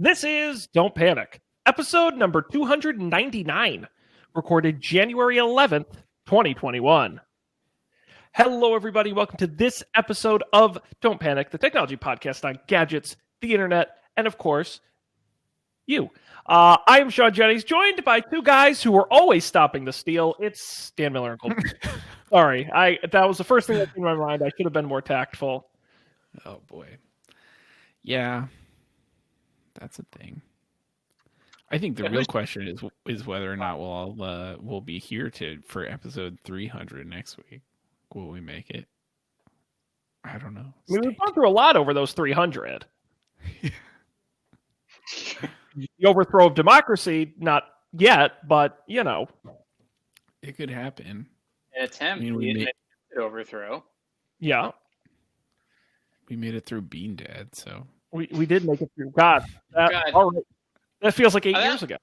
This is Don't Panic, episode number 299, recorded January 11th, 2021. Hello, everybody. Welcome to this episode of Don't Panic, the technology podcast on gadgets, the internet, and, of course, you. I am Sean Jennings, joined by two guys who are always stopping the steal. It's Dan Miller and Colby. Sorry, that was the first thing that came to my mind. I should have been more tactful. Oh, boy. Yeah. That's a thing. I think the real question is whether or not we'll be here for episode 300 next week. Will we make it? I don't know. I mean, we've gone through a lot over those 300. The overthrow of democracy, not yet, but you know, it could happen. An attempt. We made it overthrow. Yeah, we made it through Bean Dad, so. We did make it through. God. All right. That feels like 8 years ago.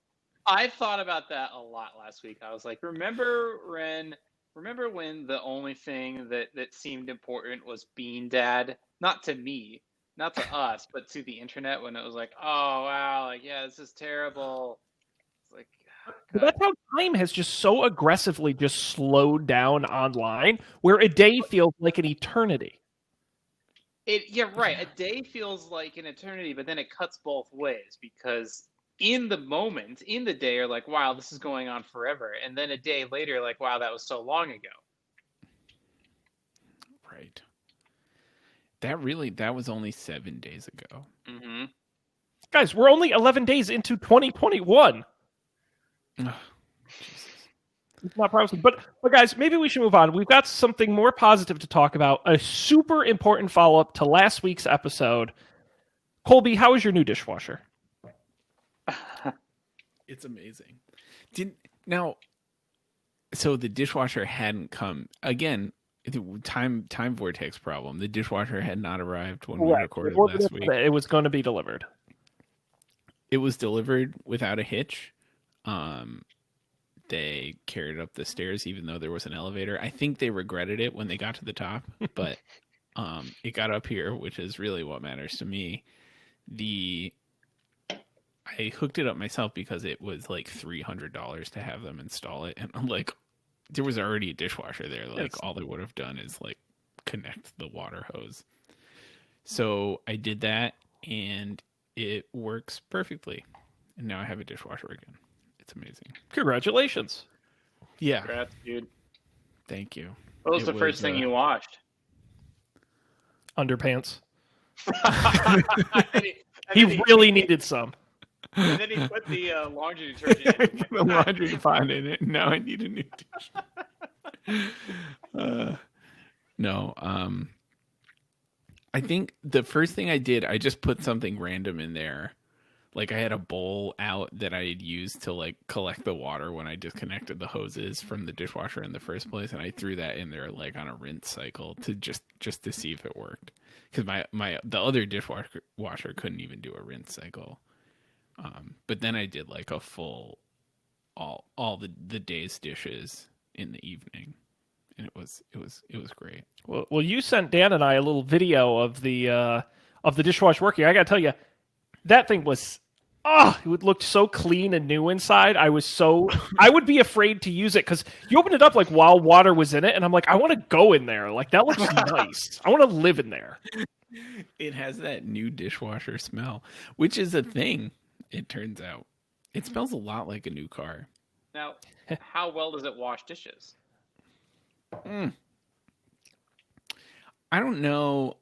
I thought about that a lot last week. I was like, remember when the only thing that seemed important was Bean Dad? Not to me, not to us, but to the internet, when it was like, oh, wow, like, yeah, this is terrible. It's like, but that's how time has just so aggressively just slowed down online, where a day feels like an eternity. Yeah, right. A day feels like an eternity, but then it cuts both ways, because in the moment, in the day, you're like, wow, this is going on forever. And then a day later, you're like, wow, that was so long ago. Right. That was only 7 days ago. Mm-hmm. Guys, we're only 11 days into 2021. Oh, it's not promising. But guys, maybe we should move on. We've got something more positive to talk about. A super important follow-up to last week's episode. Colby, how is your new dishwasher? It's amazing. So the dishwasher hadn't come again. Time vortex problem. The dishwasher had not arrived when we recorded last week. It was going to be delivered. It was delivered without a hitch. They carried it up the stairs, even though there was an elevator. I think they regretted it when they got to the top, but it got up here, which is really what matters to me. I hooked it up myself because it was like $300 to have them install it, and I'm like, there was already a dishwasher there. Like, all they would have done is like connect the water hose. So I did that, and it works perfectly. And now I have a dishwasher again. It's amazing. Congratulations. Yeah. Congrats, dude. Thank you. What was the first thing you washed? Underpants. He really needed some. And then he put the laundry detergent in it. The laundry detergent in it. Now I need a new dish. No. I think the first thing I did, I just put something random in there. Like, I had a bowl out that I had used to like collect the water when I disconnected the hoses from the dishwasher in the first place, and I threw that in there like on a rinse cycle to just to see if it worked. Because the other dishwasher couldn't even do a rinse cycle. But then I did like a full all the day's dishes in the evening, and it was great. Well, you sent Dan and I a little video of the dishwasher working. I got to tell you, that thing was it looked so clean and new inside. I would be afraid to use it because you opened it up like while water was in it, and I'm like, I want to go in there. Like, that looks nice. I want to live in there. It has that new dishwasher smell, which is a thing. It turns out it smells a lot like a new car. Now, how well does it wash dishes? I don't know.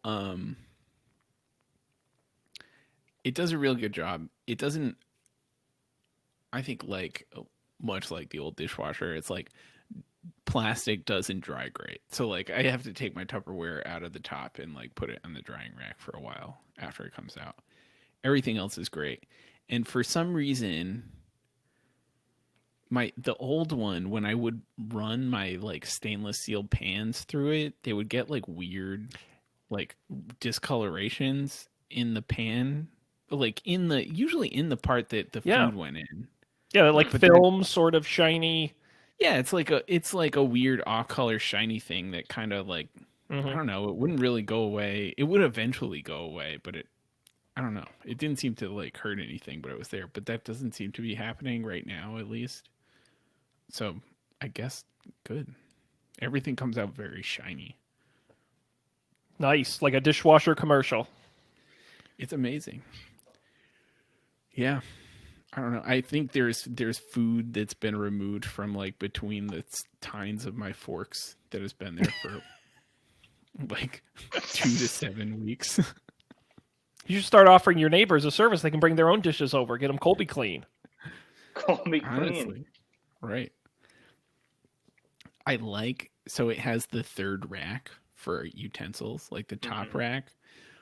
It does a real good job. It doesn't, I think, like much like the old dishwasher, it's like plastic doesn't dry great. So like I have to take my Tupperware out of the top and like put it on the drying rack for a while after it comes out. Everything else is great. And for some reason, the old one, when I would run my like stainless steel pans through it, they would get like weird like discolorations in the pan. Like usually in the part that the food went in. Yeah, like film, sort of shiny. Yeah, it's like a weird off-color shiny thing that kind of like I don't know. It wouldn't really go away. It would eventually go away, but I don't know. It didn't seem to like hurt anything, but it was there. But that doesn't seem to be happening right now, at least. So I guess good. Everything comes out very shiny. Nice, like a dishwasher commercial. It's amazing. Yeah. I don't know. I think there's food that's been removed from like between the tines of my forks that has been there for like 2 to 7 weeks. You should start offering your neighbors a service. They can bring their own dishes over. Get them Colby clean. Colby clean. Honestly, right. So it has the third rack for utensils, like the top rack,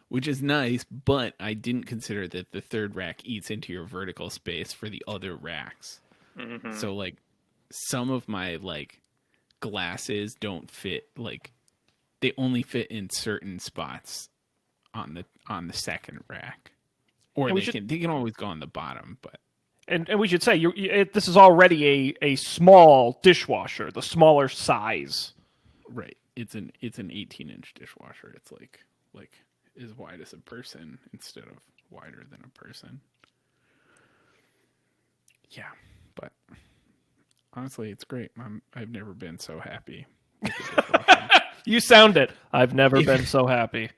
which is nice, but I didn't consider that the third rack eats into your vertical space for the other racks. Mm-hmm. So like some of my like glasses don't fit, like they only fit in certain spots on the second rack. Or they can always go on the bottom, but and we should say this is already a small dishwasher, the smaller size. Right. It's an 18-inch dishwasher. It's like as wide as a person instead of wider than a person. Yeah, but honestly, it's great. I've never been so happy with the dishwasher. You sound it. I've never been so happy.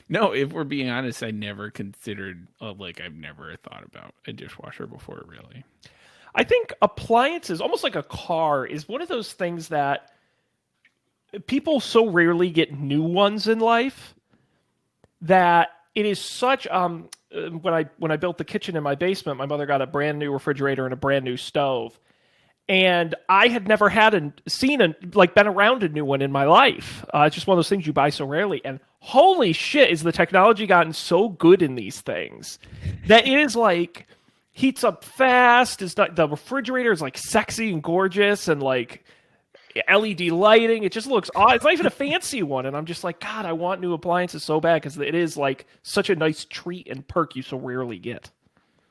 No, if we're being honest, I never considered, I've never thought about a dishwasher before, really. I think appliances, almost like a car, is one of those things that people so rarely get new ones in life that it is such. When I built the kitchen in my basement, my mother got a brand new refrigerator and a brand new stove. And I had never been around a new one in my life. It's just one of those things you buy so rarely. And holy shit, is the technology gotten so good in these things that it is like heats up fast. The refrigerator is like sexy and gorgeous and like LED lighting. It just looks odd. It's not even a fancy one. And I'm just like, God, I want new appliances so bad because it is like such a nice treat and perk you so rarely get.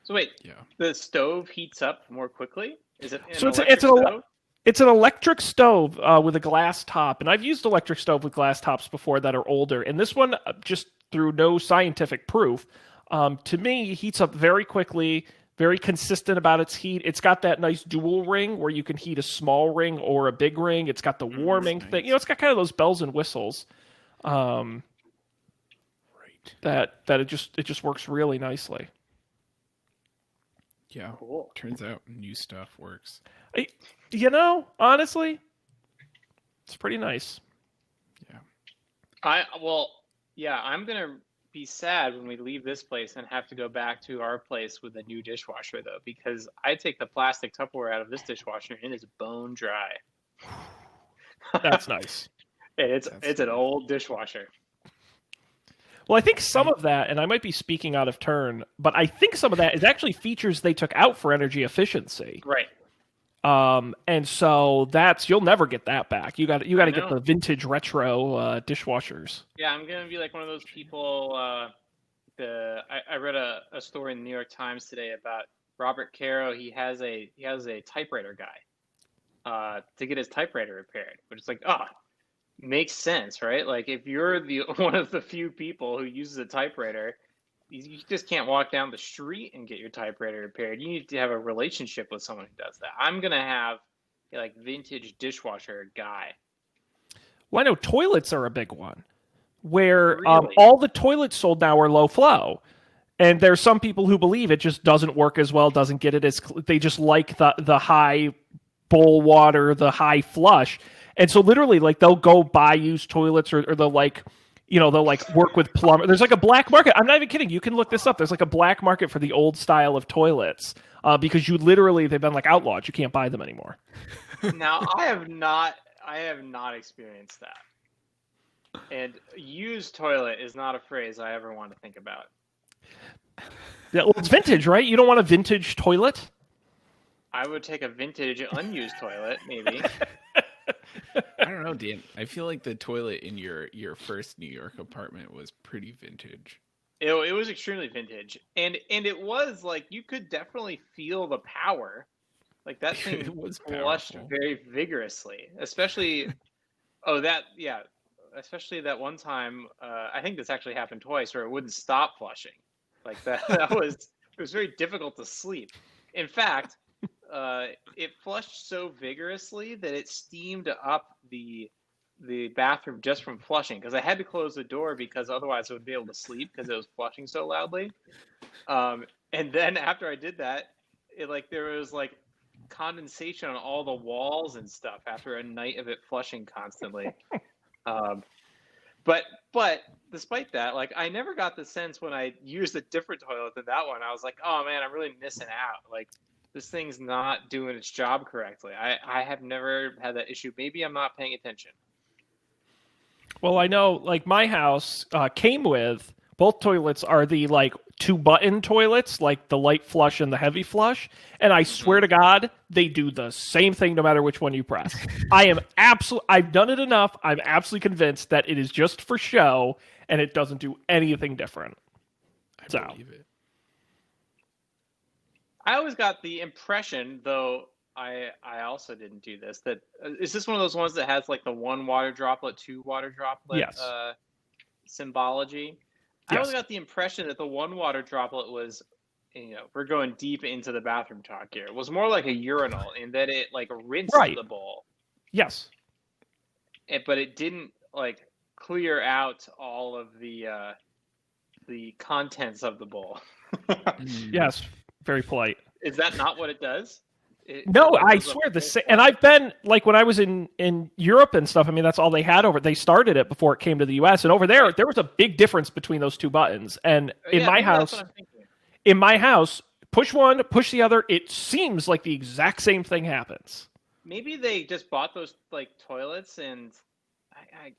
So wait, the stove heats up more quickly? Is it it's an electric stove with a glass top, and I've used electric stove with glass tops before that are older, and this one, just through no scientific proof, to me, heats up very quickly, very consistent about its heat. It's got that nice dual ring where you can heat a small ring or a big ring. It's got the warming thing. It's got kind of those bells and whistles. Right. That it just works really nicely. Yeah, cool. Turns out new stuff works. Honestly, it's pretty nice. Yeah. I'm going to be sad when we leave this place and have to go back to our place with a new dishwasher, though, because I take the plastic Tupperware out of this dishwasher and it is bone dry. That's nice. It's an old dishwasher. Well, I think some of that, and I might be speaking out of turn, but I think some of that is actually features they took out for energy efficiency. Right. And so you'll never get that back. You got to get the vintage retro dishwashers. Yeah, I'm gonna be like one of those people. I read a story in the New York Times today about Robert Caro. He has a typewriter guy to get his typewriter repaired, but it's like, makes sense, right? Like if you're one of the few people who uses a typewriter, you just can't walk down the street and get your typewriter repaired. You need to have a relationship with someone who does that. I'm gonna have a vintage dishwasher guy. Well, I know toilets are a big one, where Really? all the toilets sold now are low flow, and there's some people who believe it just doesn't work as well, doesn't get it as they just like the high bowl water, the high flush. And so literally, they'll go buy used toilets, or they'll work with plumber. There's a black market. I'm not even kidding. You can look this up. There's a black market for the old style of toilets because they've been outlawed. You can't buy them anymore. Now, I have not experienced that. And used toilet is not a phrase I ever want to think about. Yeah, well, it's vintage, right? You don't want a vintage toilet? I would take a vintage unused toilet, maybe. I don't know, Dan. I feel like the toilet in your first New York apartment was pretty vintage. It was extremely vintage, and it was you could definitely feel the power. That thing was flushed very vigorously, especially. Especially that one time. I think this actually happened twice, where it wouldn't stop flushing. Like that was it was very difficult to sleep. In fact, it flushed so vigorously that it steamed up the bathroom just from flushing, because I had to close the door because otherwise I wouldn't be able to sleep because it was flushing so loudly. And then after I did that, there was condensation on all the walls and stuff after a night of it flushing constantly. But despite that, I never got the sense when I used a different toilet than that one. I was like, oh man, I'm really missing out. This thing's not doing its job correctly. I have never had that issue. Maybe I'm not paying attention. Well, I know, my house came with, both toilets are the, 2-button toilets, like the light flush and the heavy flush. And I swear to God, they do the same thing no matter which one you press. I've done it enough. I'm absolutely convinced that it is just for show and it doesn't do anything different. I believe it. I always got the impression, though I also didn't do this, that is this one of those ones that has the 1 water droplet, 2 water droplet symbology? I always got the impression that the 1 water droplet was, we're going deep into the bathroom talk here. It was more like a urinal in that it rinsed the bowl. Yes. But it didn't clear out all of the contents of the bowl. Yes. Very polite. Is that not what it does? No, I swear the same. And I've been when I was in Europe and stuff. I mean, that's all they had over. They started it before it came to the U.S. And over there was a big difference between those 2 buttons. And in my house, push one, push the other. It seems like the exact same thing happens. Maybe they just bought those toilets, and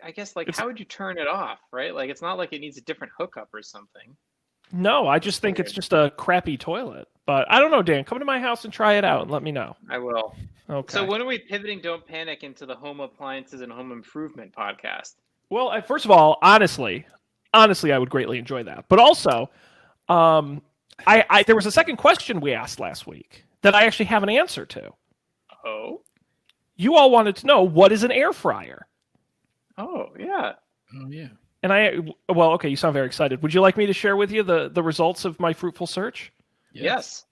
I guess how would you turn it off, right? It's not like it needs a different hookup or something. No, I just think it's just a crappy toilet. But I don't know, Dan. Come to my house and try it out and let me know. I will. Okay. So when are we pivoting Don't Panic into the home appliances and home improvement podcast? Well, first of all, honestly, I would greatly enjoy that. But also, there was a second question we asked last week that I actually have an answer to. Oh? You all wanted to know, what is an air fryer? Oh, yeah. Oh, yeah. And okay, you sound very excited. Would you like me to share with you the results of my fruitful search? Yes.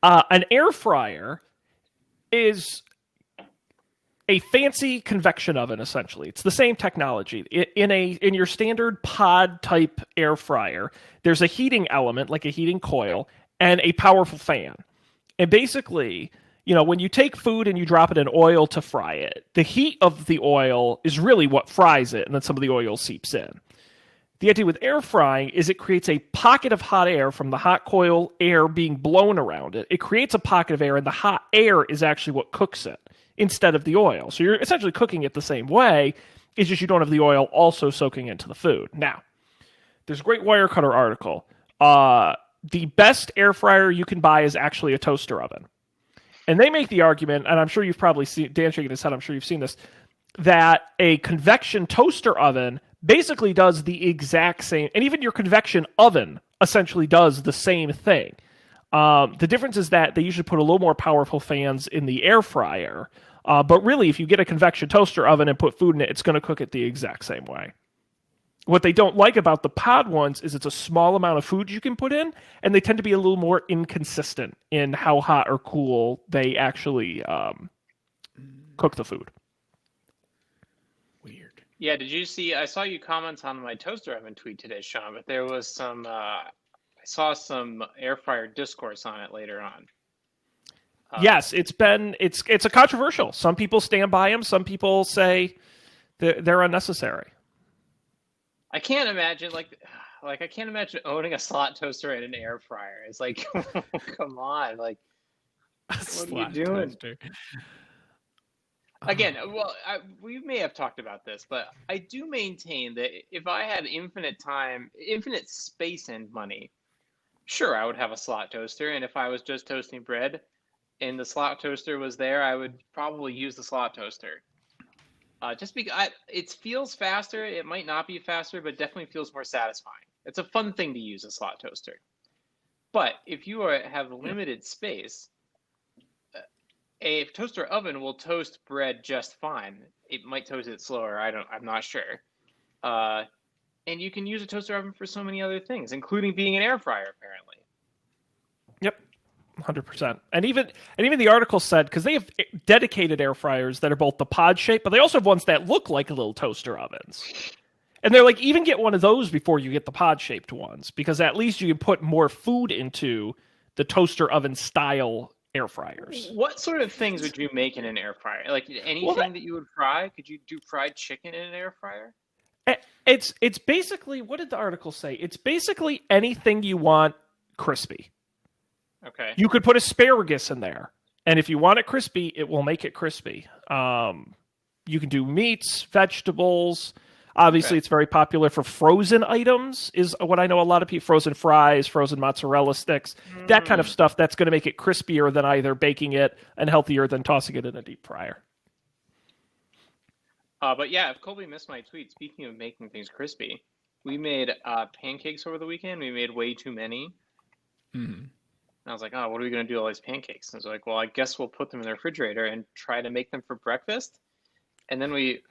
An air fryer is a fancy convection oven, essentially. It's the same technology. In your standard pod type air fryer, there's a heating element, like a heating coil, and a powerful fan. And basically, when you take food and you drop it in oil to fry it, the heat of the oil is really what fries it, and then some of the oil seeps in. The idea with air frying is it creates a pocket of hot air from the hot coil air being blown around it. It creates a pocket of air, and the hot air is actually what cooks it instead of the oil. So you're essentially cooking it the same way. It's just you don't have the oil also soaking into the food. Now, there's a great Wirecutter article. The best air fryer you can buy is actually a toaster oven. And they make the argument, and I'm sure you've probably seen, Dan shaking his head, I'm sure you've seen this, that a convection toaster oven basically does the exact same, and even your convection oven essentially does the same thing. The difference is that they usually put a little more powerful fans in the air fryer, but really if you get a convection toaster oven and put food in it, it's going to cook it the exact same way. What they don't like about the pod ones is it's a small amount of food you can put in, and they tend to be a little more inconsistent in how hot or cool they actually cook the food. Weird. Yeah, did you see? I saw you comment on my toaster oven tweet today, Sean, but there was some. I saw some air fryer discourse on it later on. Yes, it's a controversial. Some people stand by them. Some people say they're unnecessary. I can't imagine I can't imagine owning a slot toaster and an air fryer. It's come on, what are you doing? Toaster. Again, we may have talked about this, but I do maintain that if I had infinite time, infinite space and money, sure, I would have a slot toaster. And if I was just toasting bread and the slot toaster was there, I would probably use the slot toaster. Just because it feels faster. It might not be faster, but definitely feels more satisfying. It's a fun thing to use, a slot toaster. But if you have limited space, a toaster oven will toast bread just fine. It might toast it slower. I'm not sure. And you can use a toaster oven for so many other things, including being an air fryer, apparently. Yep, 100%. And even the article said, because they have dedicated air fryers that are both the pod shape, but they also have ones that look like little toaster ovens. And they're like, even get one of those before you get the pod shaped ones, because at least you can put more food into the toaster oven style air fryers. What sort of things would you make in an air fryer? Like anything that you would fry? Could you do fried chicken in an air fryer? It's basically, what did the article say? It's basically anything you want crispy. Okay. You could put asparagus in there, and if you want it crispy, it will make it crispy. You can do meats, vegetables. Obviously, It's very popular for frozen items, is what I know a lot of people, frozen fries, frozen mozzarella sticks, that kind of stuff that's going to make it crispier than either baking it and healthier than tossing it in a deep fryer. But yeah, if Colby missed my tweet, speaking of making things crispy, we made pancakes over the weekend. We made way too many. And I was like, oh, what are we going to do with all these pancakes? And I was like, well, I guess we'll put them in the refrigerator and try to make them for breakfast. And then we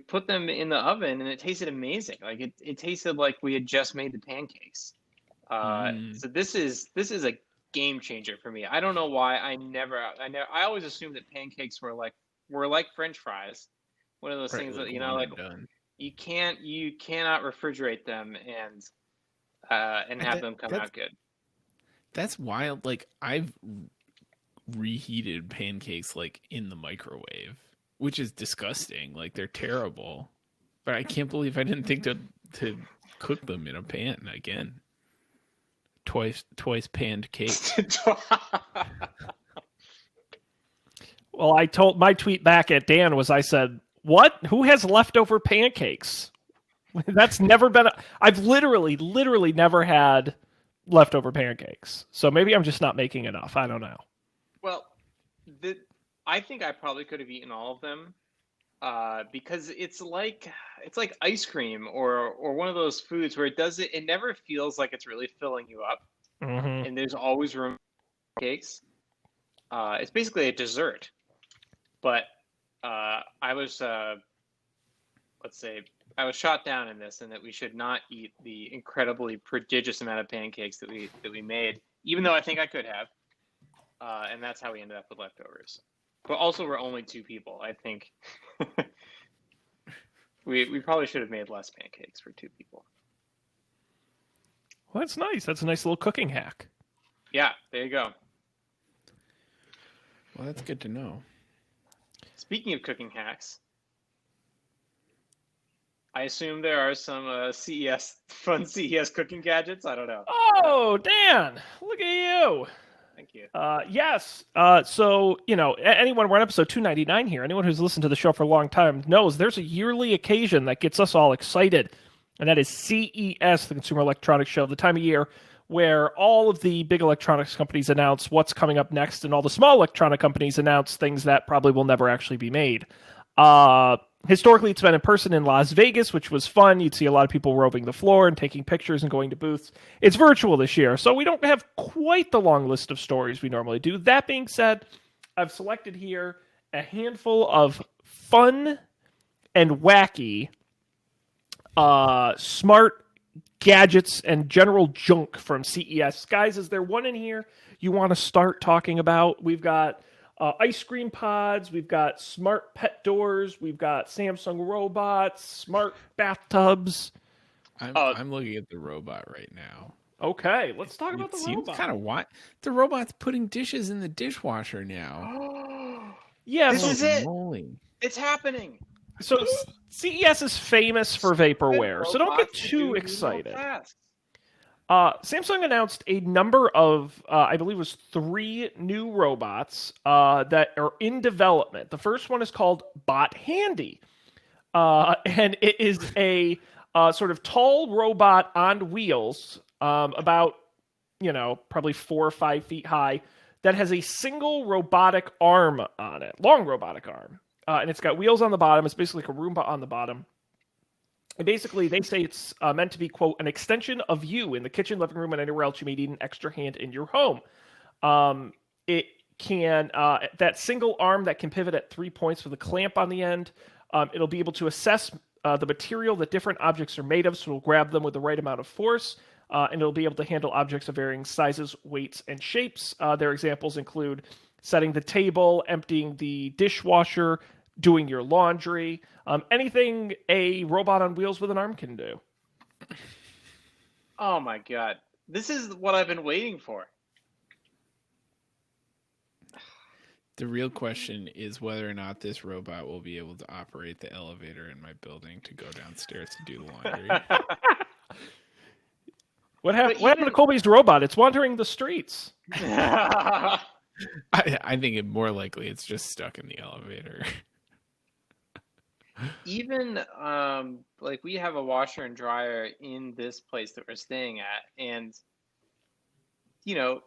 put them in the oven, and it tasted amazing. Like it tasted like we had just made the pancakes. So this is a game changer for me. I don't know why I always assumed that pancakes were like French fries. One of those things that you cannot refrigerate them and have them come out good. That's wild. Like, I've reheated pancakes like in the microwave, which is disgusting. Like, they're terrible. But I can't believe I didn't think to cook them in a pan again. Twice panned cake. Well, I told my tweet back at Dan I said, what? Who has leftover pancakes? That's never been. I've literally never had leftover pancakes. So maybe I'm just not making enough. I don't know. Well, I think I probably could have eaten all of them because it's like ice cream or one of those foods where it never feels like it's really filling you up, and there's always room for cakes. It's basically a dessert, but I was shot down in this, and that we should not eat the incredibly prodigious amount of pancakes that we made, even though I think I could have, and that's how we ended up with leftovers. But also, we're only two people. I think we probably should have made less pancakes for two people. Well, that's nice. That's a nice little cooking hack. Yeah, there you go. Well, that's good to know. Speaking of cooking hacks, I assume there are some fun CES cooking gadgets. I don't know. Oh, Dan, look at you. Thank you. Yes. So, we're on episode 299 here. Anyone who's listened to the show for a long time knows there's a yearly occasion that gets us all excited, and that is CES, the Consumer Electronics Show, the time of year where all of the big electronics companies announce what's coming up next, and all the small electronic companies announce things that probably will never actually be made. Historically, it's been in person in Las Vegas, which was fun. You'd see a lot of people roving the floor and taking pictures and going to booths. It's virtual this year, so we don't have quite the long list of stories we normally do. That being said, I've selected here a handful of fun and wacky smart gadgets and general junk from CES. Guys, is there one in here you want to start talking about? We've got ice cream pods, we've got smart pet doors, we've got Samsung robots, smart bathtubs. I'm looking at the robot right now. Okay, let's talk about the robot. Kind of what the robot's putting dishes in the dishwasher now. Yeah, this is it. Moly. It's happening. So CES is famous for vaporware, so don't get too excited. Samsung announced a number of, I believe it was 3 new robots that are in development. The first one is called Bot Handy, and it is a sort of tall robot on wheels, about, probably 4 or 5 feet high, that has a single robotic arm on it, long robotic arm. And it's got wheels on the bottom. It's basically like a Roomba on the bottom. And basically, they say it's meant to be, quote, an extension of you in the kitchen, living room, and anywhere else you may need an extra hand in your home. It can, that single arm that can pivot at 3 points with a clamp on the end, it'll be able to assess the material that different objects are made of, so it'll grab them with the right amount of force, and it'll be able to handle objects of varying sizes, weights, and shapes. Their examples include setting the table, emptying the dishwasher, doing your laundry, anything a robot on wheels with an arm can do. Oh my god. This is what I've been waiting for. The real question is whether or not this robot will be able to operate the elevator in my building to go downstairs to do the laundry. What happened to Colby's robot? It's wandering the streets. I think it more likely it's just stuck in the elevator. Even like we have a washer and dryer in this place that we're staying at, and you know,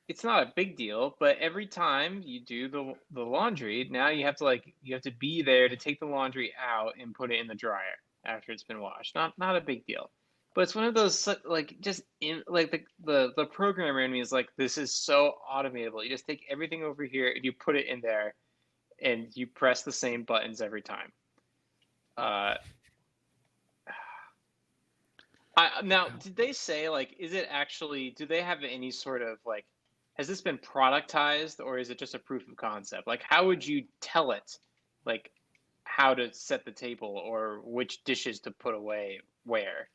it's not a big deal, but every time you do the laundry, now you have to be there to take the laundry out and put it in the dryer after it's been washed. Not a big deal. But it's one of those like just in like the programmer in me is like, this is so automatable. You just take everything over here and you put it in there and you press the same buttons every time. Now, did they say, like, is it actually, do they have any sort of, like, has this been productized or is it just a proof of concept? Like, how would you tell it, like, how to set the table or which dishes to put away where?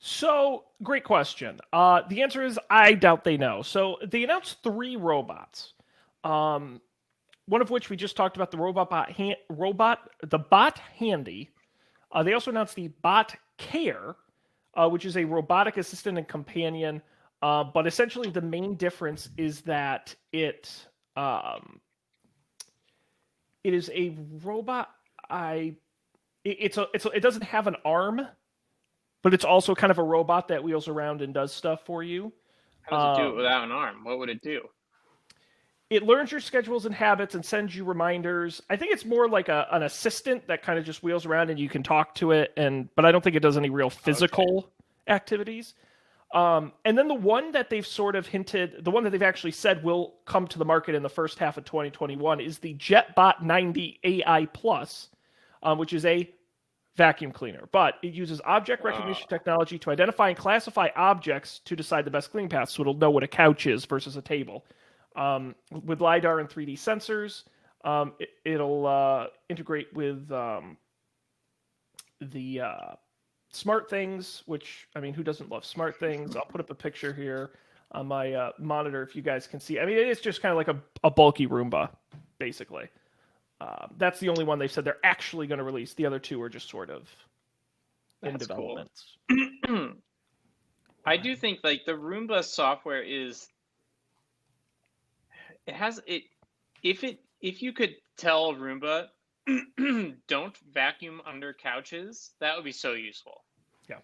So, great question. The answer is I doubt they know. So, they announced 3 robots. One of which we just talked about, the Bot Handy. They also announced the Bot Care, which is a robotic assistant and companion. But essentially, the main difference is that it is a robot. It doesn't have an arm, but it's also kind of a robot that wheels around and does stuff for you. How does it do it without an arm? What would it do? It learns your schedules and habits and sends you reminders. I think it's more like an assistant that kind of just wheels around and you can talk to it. But I don't think it does any real physical activities. And then the one that they've sort of hinted, the one that they've actually said will come to the market in the first half of 2021 is the JetBot 90 AI Plus, which is a vacuum cleaner. But it uses object recognition technology to identify and classify objects to decide the best cleaning path. So it'll know what a couch is versus a table. With LiDAR and 3D sensors, it'll integrate with the smart things, which, I mean, who doesn't love smart things? I'll put up a picture here on my monitor if you guys can see. I mean, it's just kind of like a bulky Roomba, basically. That's the only one they've said they're actually going to release. The other 2 are just sort of in development. Cool. I do think, like, the Roomba software is... If you could tell Roomba, don't vacuum under couches, that would be so useful. Yeah.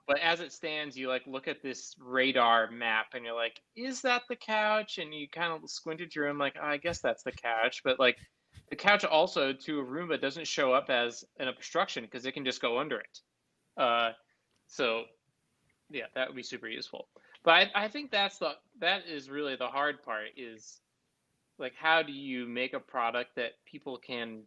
But as it stands, you like look at this radar map and you're like, is that the couch? And you kind of squint at your room like, oh, I guess that's the couch. But like the couch also to a Roomba doesn't show up as an obstruction because it can just go under it. So yeah, that would be super useful. But I think that is really the hard part is like, how do you make a product that people can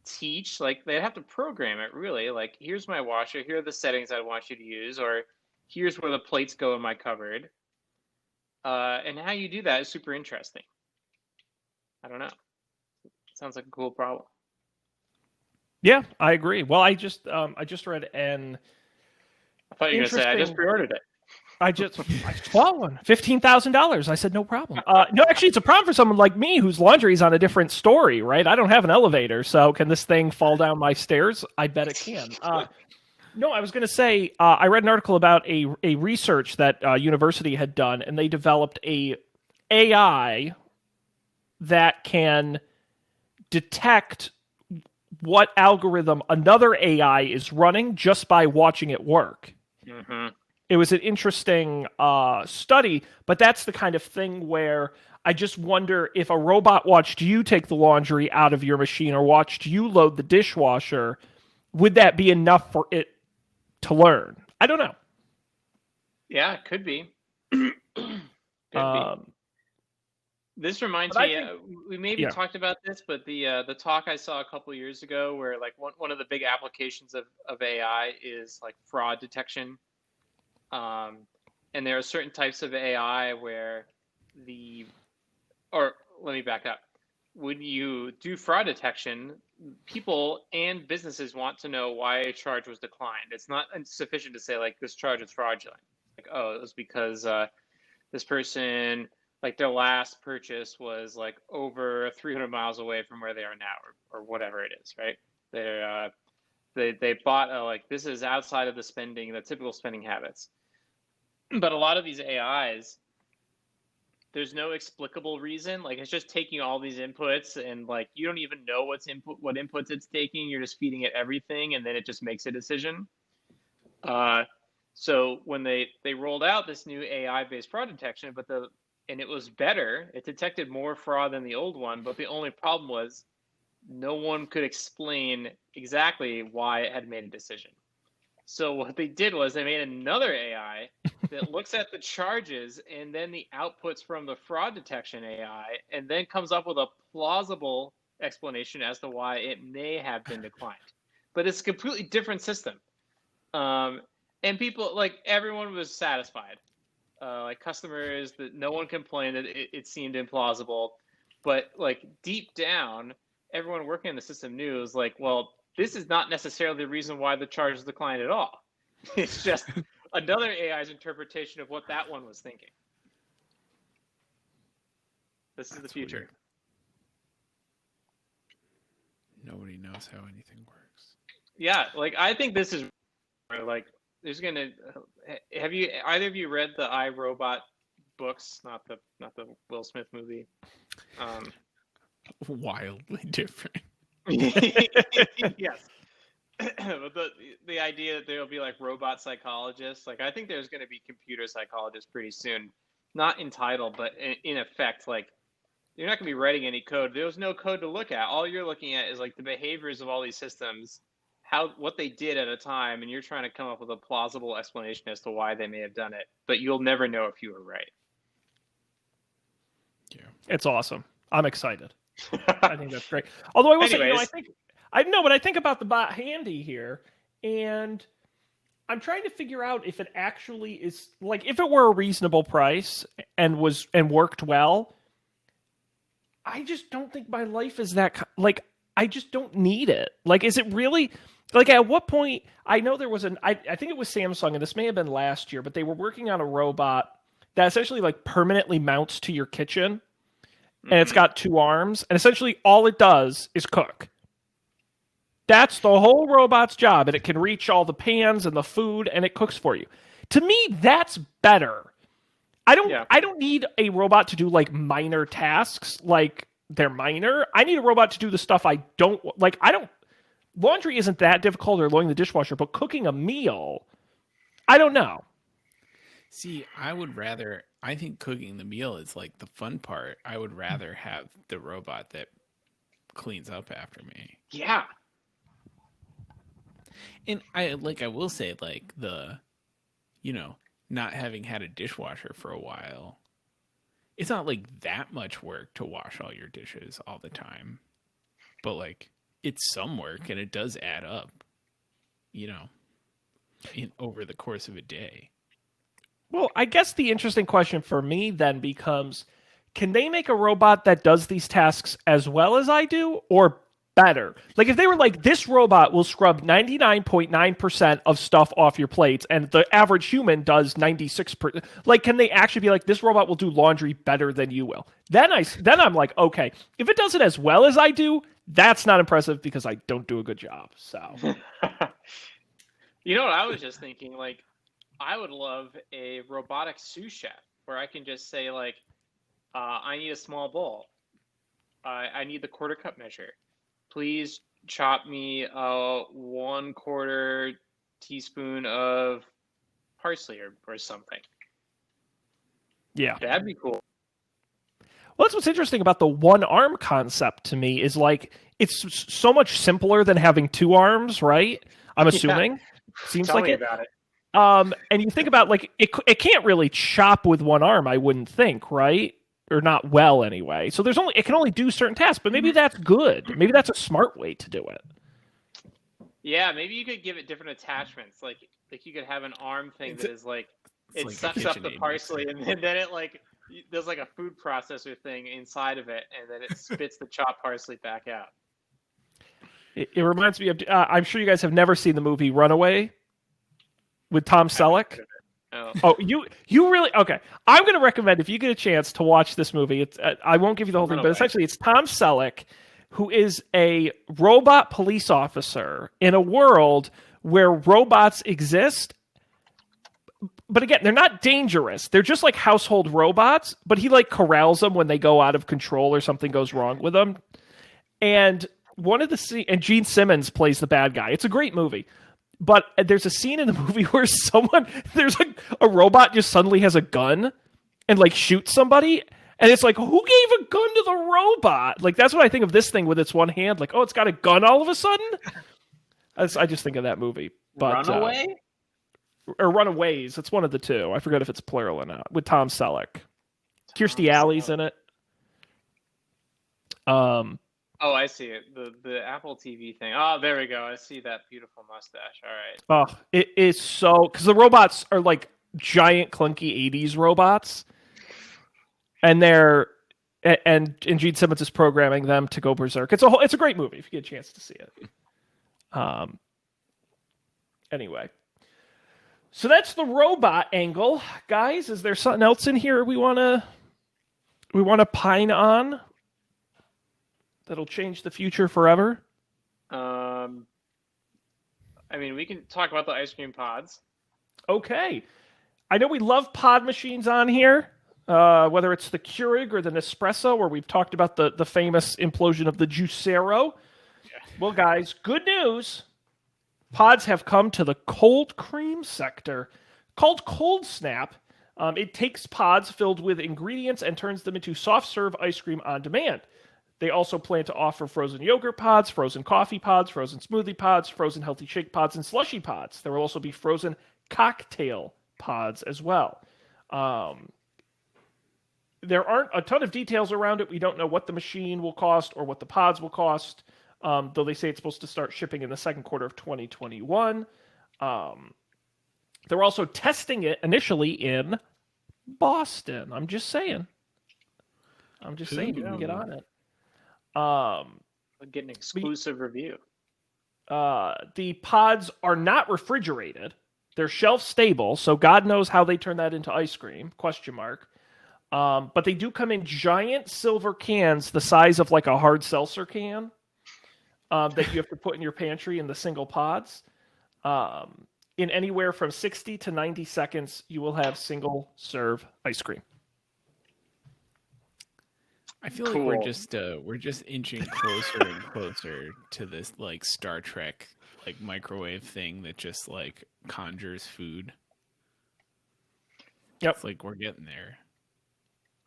teach? Like they have to program it really. Like, here's my washer, here are the settings I want you to use, or here's where the plates go in my cupboard. And how you do that is super interesting. I don't know. Sounds like a cool problem. Yeah, I agree. Well, I just read an. I thought you were going to say I just pre-ordered it. I saw one, $15,000. I said, no problem. No, actually, it's a problem for someone like me whose laundry is on a different story, right? I don't have an elevator, so can this thing fall down my stairs? I bet it can. No, I was going to say, I read an article about a research that university had done, and they developed a AI that can detect what algorithm another AI is running just by watching it work. Mm-hmm. It was an interesting study, but that's the kind of thing where I just wonder if a robot watched you take the laundry out of your machine or watched you load the dishwasher, would that be enough for it to learn? I don't know. Yeah, it could be. Could be. This reminds But I me. think- We maybe Yeah. talked about this, but the talk I saw a couple years ago, where like one of the big applications of AI is like fraud detection. And there are certain types of AI where or let me back up. When you do fraud detection, people and businesses want to know why a charge was declined. It's not sufficient to say like this charge is fraudulent. Like, oh, it was because this person, like their last purchase was like over 300 miles away from where they are now, or whatever it is, right? They bought like this is outside of the typical spending habits. But a lot of these AIs, there's no explicable reason. Like it's just taking all these inputs and like you don't even know what inputs it's taking. You're just feeding it everything, and then it just makes a decision. So when they rolled out this new AI-based fraud detection, and it was better. It detected more fraud than the old one, but the only problem was no one could explain exactly why it had made a decision. So what they did was they made another AI that looks at the charges and then the outputs from the fraud detection AI, and then comes up with a plausible explanation as to why it may have been declined. But it's a completely different system. And people, like everyone was satisfied. Like customers, that no one complained that it seemed implausible. But like deep down, everyone working in the system knew it was like, well, this is not necessarily the reason why the charges declined at all. It's just another AI's interpretation of what that one was thinking. This is the future. Weird. Nobody knows how anything works. Yeah, like I think this is like there's gonna. Have you either of you read the I, Robot books? Not the Will Smith movie. Wildly different. Yes. But the idea that there'll be like robot psychologists, like I think there's going to be computer psychologists pretty soon, not in title, but in effect, like you're not going to be writing any code. There's no code to look at. All you're looking at is like the behaviors of all these systems, what they did at a time, and you're trying to come up with a plausible explanation as to why they may have done it, but you'll never know if you were right. Yeah, it's awesome. I'm excited. I think that's great. Although I will say, I think about the bot handy here, and I'm trying to figure out if it actually is like if it were a reasonable price and worked well. I just don't think my life is that like I just don't need it. Like, is it really like at what point? I know there was I think it was Samsung, and this may have been last year, but they were working on a robot that essentially like permanently mounts to your kitchen. And it's got 2 arms, and essentially all it does is cook. That's the whole robot's job, and it can reach all the pans and the food, and it cooks for you. To me, that's better. I don't need a robot to do like minor tasks, like they're minor. I need a robot to do the stuff I don't like. Laundry isn't that difficult, or loading the dishwasher, but cooking a meal, I don't know. See, I think cooking the meal is like the fun part. I would rather have the robot that cleans up after me. Yeah. And I will say like not having had a dishwasher for a while, it's not like that much work to wash all your dishes all the time. But like it's some work, and it does add up, over the course of a day. Well, I guess the interesting question for me then becomes, can they make a robot that does these tasks as well as I do, or better? Like, if they were like, this robot will scrub 99.9% of stuff off your plates, and the average human does 96%. Like, can they actually be like, this robot will do laundry better than you will? Then I'm like, okay, if it does it as well as I do, that's not impressive because I don't do a good job. So, you know what I was just thinking? Like, I would love a robotic sous chef where I can just say like, I need a small bowl. I need the quarter cup measure. Please chop me 1/4 teaspoon of parsley or something. yeah. That'd be cool. Well, that's what's interesting about the 1 arm concept to me is like, it's so much simpler than having 2 arms, right? I'm assuming. Yeah. Seems Tell like me it. about it. And you think about like it can't really chop with 1 arm, I wouldn't think, right? or not well anyway. So it can only do certain tasks, but maybe that's good. Maybe that's a smart way to do it. Yeah, maybe you could give it different attachments. Like you could have an arm thing that is like it like a sucks up the KitchenAid parsley, and then it like there's like a food processor thing inside of it, and then it spits the chopped parsley back out. It reminds me of. I'm sure you guys have never seen the movie Runaway with Tom Selleck. Oh, you really okay? I'm going to recommend if you get a chance to watch this movie. It's I won't give you the whole thing, but essentially it's Tom Selleck, who is a robot police officer in a world where robots exist. But again, they're not dangerous. They're just like household robots, but he like corrals them when they go out of control or something goes wrong with them. And one of the scenes, and Gene Simmons plays the bad guy. It's a great movie. But there's a scene in the movie where there's like a robot just suddenly has a gun and like shoots somebody. And it's like, who gave a gun to the robot? Like, that's what I think of this thing with its one hand. Like, oh, it's got a gun all of a sudden? I just think of that movie. But, Runaway? Or Runaways. It's one of the two. I forget if it's plural or not. With Tom Selleck. Kirstie Alley's in it. Oh, I see it. The Apple TV thing. Oh, there we go. I see that beautiful mustache. All right. Oh, it is so... Because the robots are like giant, clunky 80s robots. And and Gene Simmons is programming them to go berserk. It's a great movie if you get a chance to see it. Anyway. So that's the robot angle. Guys, is there something else in here we want to pine on? That'll change the future forever? I mean, we can talk about the ice cream pods. Okay. I know we love pod machines on here, whether it's the Keurig or the Nespresso, where we've talked about the famous implosion of the Juicero. Yeah. Well, guys, good news. Pods have come to the cold cream sector. Called Cold Snap, it takes pods filled with ingredients and turns them into soft-serve ice cream on demand. They also plan to offer frozen yogurt pods, frozen coffee pods, frozen smoothie pods, frozen healthy shake pods, and slushy pods. There will also be frozen cocktail pods as well. There aren't a ton of details around it. We don't know what the machine will cost or what the pods will cost, though they say it's supposed to start shipping in the second quarter of 2021. They're also testing it initially in Boston. I'm just saying. You can get on it. Get an exclusive review. The pods are not refrigerated. They're shelf stable, so God knows how they turn that into ice cream, ? But they do come in giant silver cans the size of like a hard seltzer can that you have to put in your pantry in the single pods. In anywhere from 60 to 90 seconds, you will have single serve ice cream. I feel like we're just inching closer and closer to this like Star Trek like microwave thing that just like conjures food. Yep. It's like we're getting there.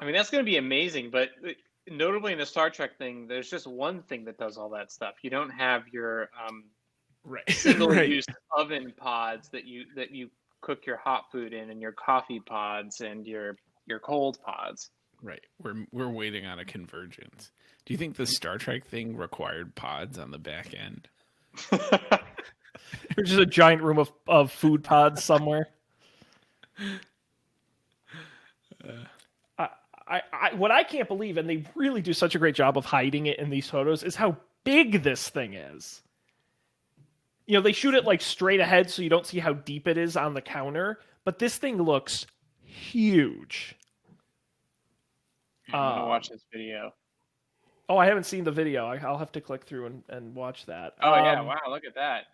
I mean, that's going to be amazing, but notably in the Star Trek thing, there's just one thing that does all that stuff. You don't have your single-use oven pods that you cook your hot food in, and your coffee pods and your cold pods. Right. We're waiting on a convergence. Do you think the Star Trek thing required pods on the back end? There's just a giant room of food pods somewhere. What I can't believe, and they really do such a great job of hiding it in these photos, is how big this thing is. You know, they shoot it like straight ahead so you don't see how deep it is on the counter, but this thing looks huge. I'm gonna watch this video. Oh, I haven't seen the video. I'll have to click through and watch that. Oh yeah! Wow, look at that.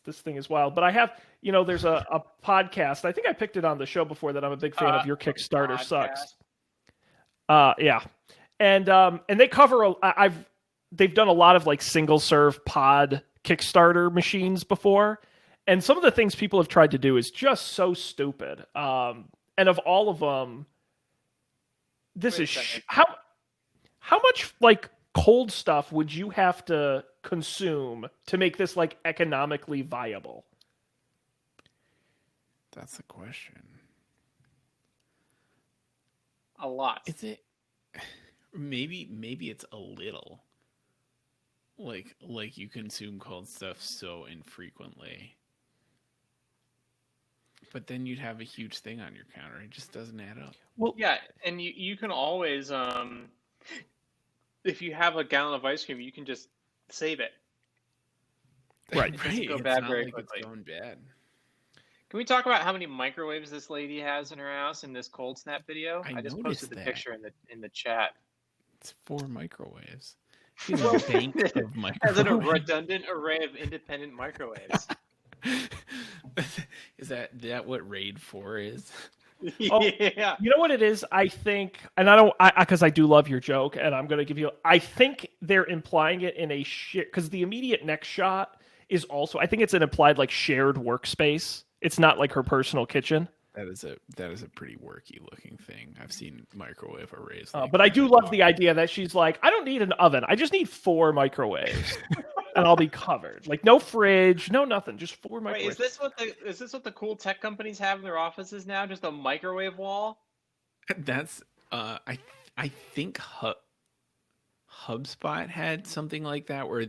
This thing is wild. But I have, there's a podcast. I think I picked it on the show before that I'm a big fan of. Your Kickstarter Sucks. Yeah, and they cover. They've done a lot of like single serve pod Kickstarter machines before, and some of the things people have tried to do is just so stupid. And of all of them, this is how much like cold stuff would you have to consume to make this like economically viable? That's the question. A lot. Is it? Maybe it's a little. Like you consume cold stuff so infrequently. But then you'd have a huge thing on your counter. It just doesn't add up. Well, Yeah, and you can always if you have a gallon of ice cream, you can just save it. Right. It doesn't go It's bad not very like quickly. it's going bad. Can we talk about how many microwaves this lady has in her house in this cold snap video? I just noticed posted the that. picture in the chat. It's 4 microwaves. She has a bank of Has a microwaves. redundant array of independent microwaves. Is that what RAID 4 is? Oh, Yeah. you know what it is? I think, and I don't, because I do love your joke, and I'm going to give you. I think they're implying it in a shit because the immediate next shot is also. I think it's an implied like shared workspace. It's not like her personal kitchen. That is a pretty worky looking thing. I've seen microwave arrays. But I do love the idea that she's like, I don't need an oven. I just need 4 microwaves, and I'll be covered. Like no fridge, no nothing, just 4 Wait, microwaves. is this what the cool tech companies have in their offices now? Just a microwave wall? That's I think HubSpot had something like that where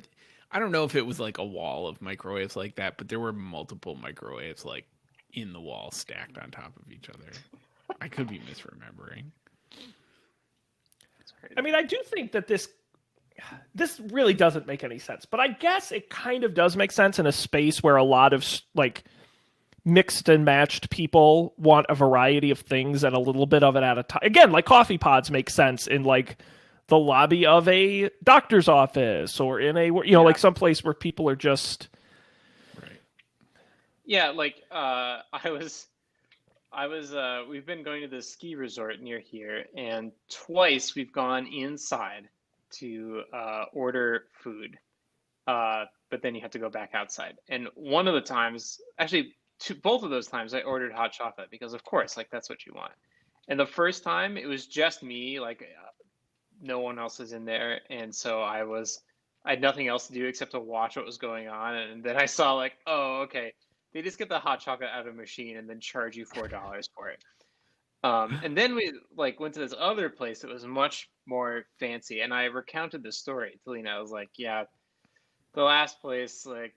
I don't know if it was like a wall of microwaves like that, but there were multiple microwaves like in the wall stacked on top of each other. I could be misremembering. That's crazy. I mean, I do think that this really doesn't make any sense, but I guess it kind of does make sense in a space where a lot of like mixed and matched people want a variety of things and a little bit of it at a time. Again, like coffee pods make sense in like the lobby of a doctor's office or in a like some place where people are just Right. Yeah, like we've been going to the ski resort near here, and twice we've gone inside to order food, but then you have to go back outside. And one of the times, actually, both of those times, I ordered hot chocolate because, of course, like that's what you want. And the first time, it was just me, like no one else was in there, and so I had nothing else to do except to watch what was going on. And then I saw like, oh, okay, they just get the hot chocolate out of a machine and then charge you $4 for it. And then we like went to this other place that was much more fancy, and I recounted the story to Lena. I was like, yeah, the last place, like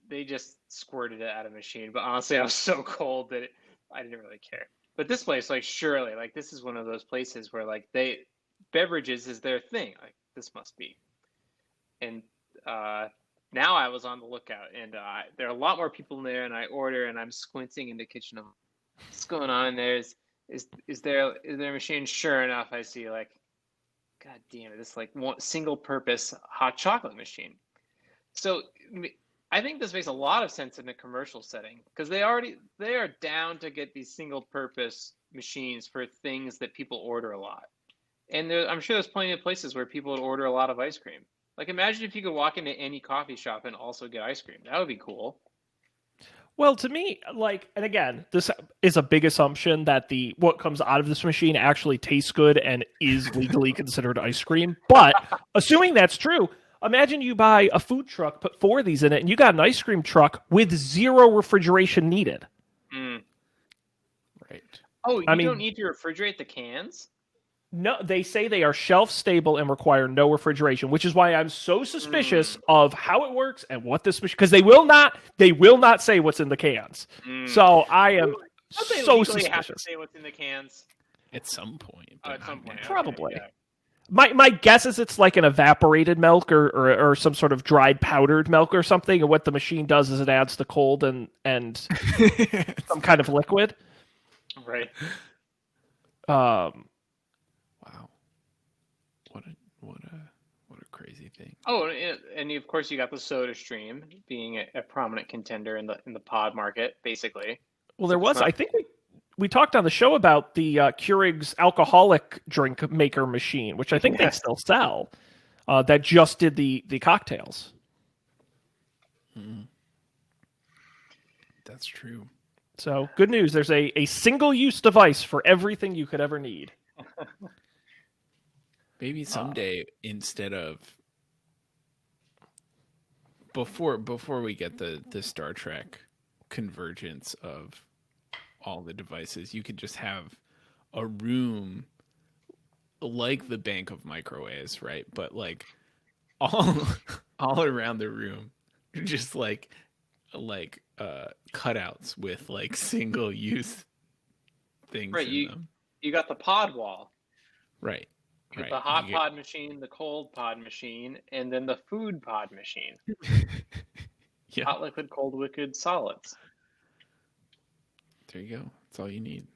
they just squirted it out of a machine. But honestly, I was so cold that I didn't really care. But this place, like surely, like this is one of those places where like beverages is their thing. Like this must be. And now I was on the lookout, and there are a lot more people in there, and I order, and I'm squinting in the kitchen of what's going on in there. Is there a machine? Sure enough, I see like, god damn it, this like one single purpose hot chocolate machine. So I think this makes a lot of sense in a commercial setting because they are down to get these single purpose machines for things that people order a lot. And I'm sure there's plenty of places where people would order a lot of ice cream. Like imagine if you could walk into any coffee shop and also get ice cream. That would be cool. Well, to me, like, and again, this is a big assumption that what comes out of this machine actually tastes good and is legally considered ice cream. But assuming that's true, imagine you buy a food truck, put 4 of these in it, and you got an ice cream truck with 0 refrigeration needed. Mm. Right. Oh, you don't need to refrigerate the cans? No, they say they are shelf stable and require no refrigeration, which is why I'm so suspicious of how it works and what this machine, because they will not say what's in the cans. So I am so suspicious. Have to say what's in the cans At some point. at some point. Probably. Okay, yeah. My guess is it's like an evaporated milk or some sort of dried powdered milk or something. And what the machine does is it adds the cold and some kind of liquid. Right. Wow. What a crazy thing. Oh, and of course you got the Soda Stream being a prominent contender in the pod market, basically. Well, there was. I think we talked on the show about the Keurig's alcoholic drink maker machine, which I think they still sell. That just did the cocktails. Mm-hmm. That's true. So good news. There's a single-use device for everything you could ever need. Maybe someday instead of before we get the Star Trek convergence of all the devices, you could just have a room like the bank of microwaves, right? But like all all around the room, just like cutouts with like single use things Right, in them. you got the pod wall. Right. You Right. got the hot pod machine, the cold pod machine, and then the food pod machine. Yeah. Hot liquid, cold liquid, solids. There you go. That's all you need.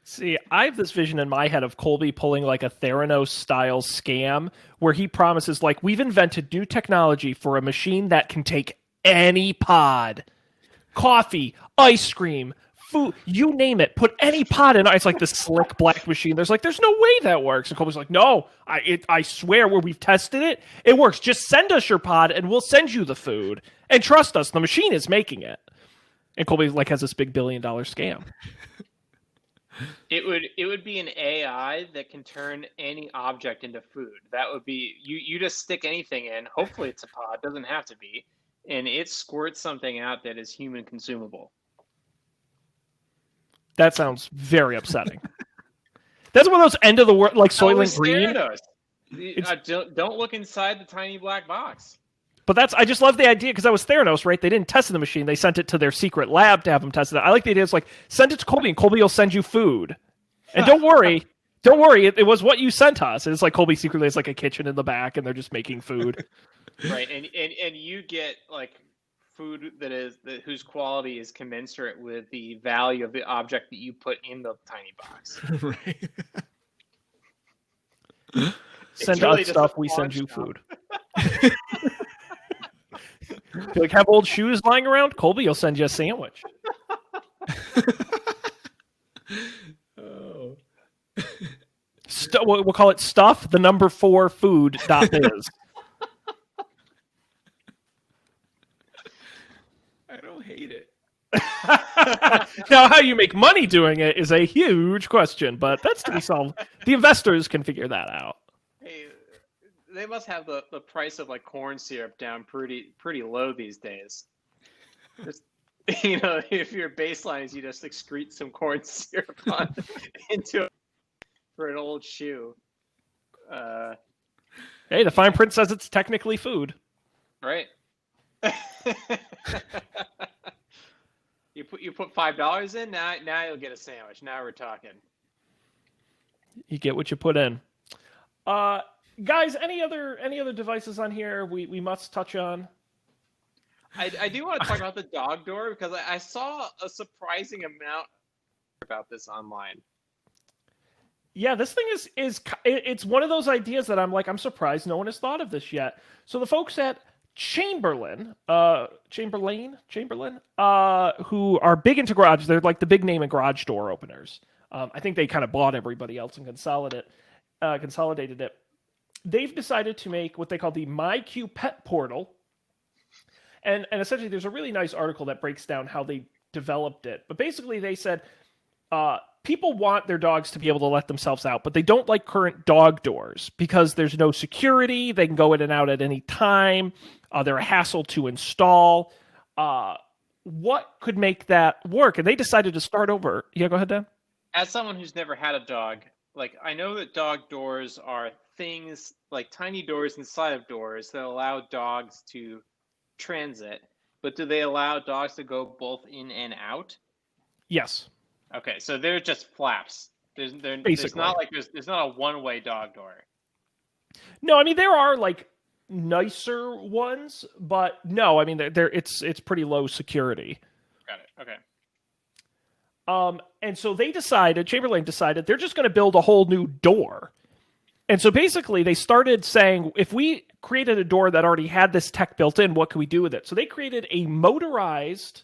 See, I have this vision in my head of Colby pulling like a Theranos-style scam where he promises, like, we've invented new technology for a machine that can take any pod. Coffee, ice cream, food, you name it. Put any pod in. It's like this slick black machine. There's no way that works. And Colby's like, no, I swear where we've tested it, it works. Just send us your pod and we'll send you the food. And trust us, the machine is making it. And Colby like has this big $1 billion scam. It would be an AI that can turn any object into food. That would be you just stick anything in. Hopefully it's a pod, doesn't have to be, and it squirts something out that is human consumable. That sounds very upsetting. That's one of those end of the world like Soylent Green. Don't look inside the tiny black box. But I just love the idea because that was Theranos, right? They didn't test the machine. They sent it to their secret lab to have them test it. I like the idea. It's like, send it to Colby and Colby will send you food. And don't worry, it was what you sent us. And it's like Colby secretly has like a kitchen in the back and they're just making food. Right. And you get like food whose quality is commensurate with the value of the object that you put in the tiny box. Right. Send us stuff, we send you food. You like have old shoes lying around? Colby, you'll send you a sandwich. Oh. We'll call it stuff, the number 4 food.biz. I don't hate it. Now, how you make money doing it is a huge question, but that's to be solved. The investors can figure that out. Hey, they must have the price of like corn syrup down pretty low these days. Just, if your baseline is you just excrete some corn syrup into for an old shoe. Hey, the fine print says it's technically food. Right. You put $5 in, now you'll get a sandwich. Now we're talking. You get what you put in. Guys, any other devices on here we must touch on? I do want to talk about the dog door because I saw a surprising amount about this online. Yeah, this thing it's one of those ideas that I'm surprised no one has thought of this yet. So the folks at Chamberlain, who are big into garage, they're like the big name in garage door openers. I think they kind of bought everybody else and consolidated it. They've decided to make what they call the MyQ Pet Portal. And essentially there's a really nice article that breaks down how they developed it. But basically they said people want their dogs to be able to let themselves out, but they don't like current dog doors because there's no security. They can go in and out at any time. They're a hassle to install. What could make that work? And they decided to start over. Yeah, go ahead, Dan. As someone who's never had a dog, like I know that dog doors are things like tiny doors inside of doors that allow dogs to transit, but do they allow dogs to go both in and out? Yes. Okay, so they're just flaps. There's not a one-way dog door. No, I mean there are like nicer ones, but no, I mean it's pretty low security. Got it. Okay. And so Chamberlain decided they're just going to build a whole new door. And so basically they started saying, if we created a door that already had this tech built in, what could we do with it? So they created a motorized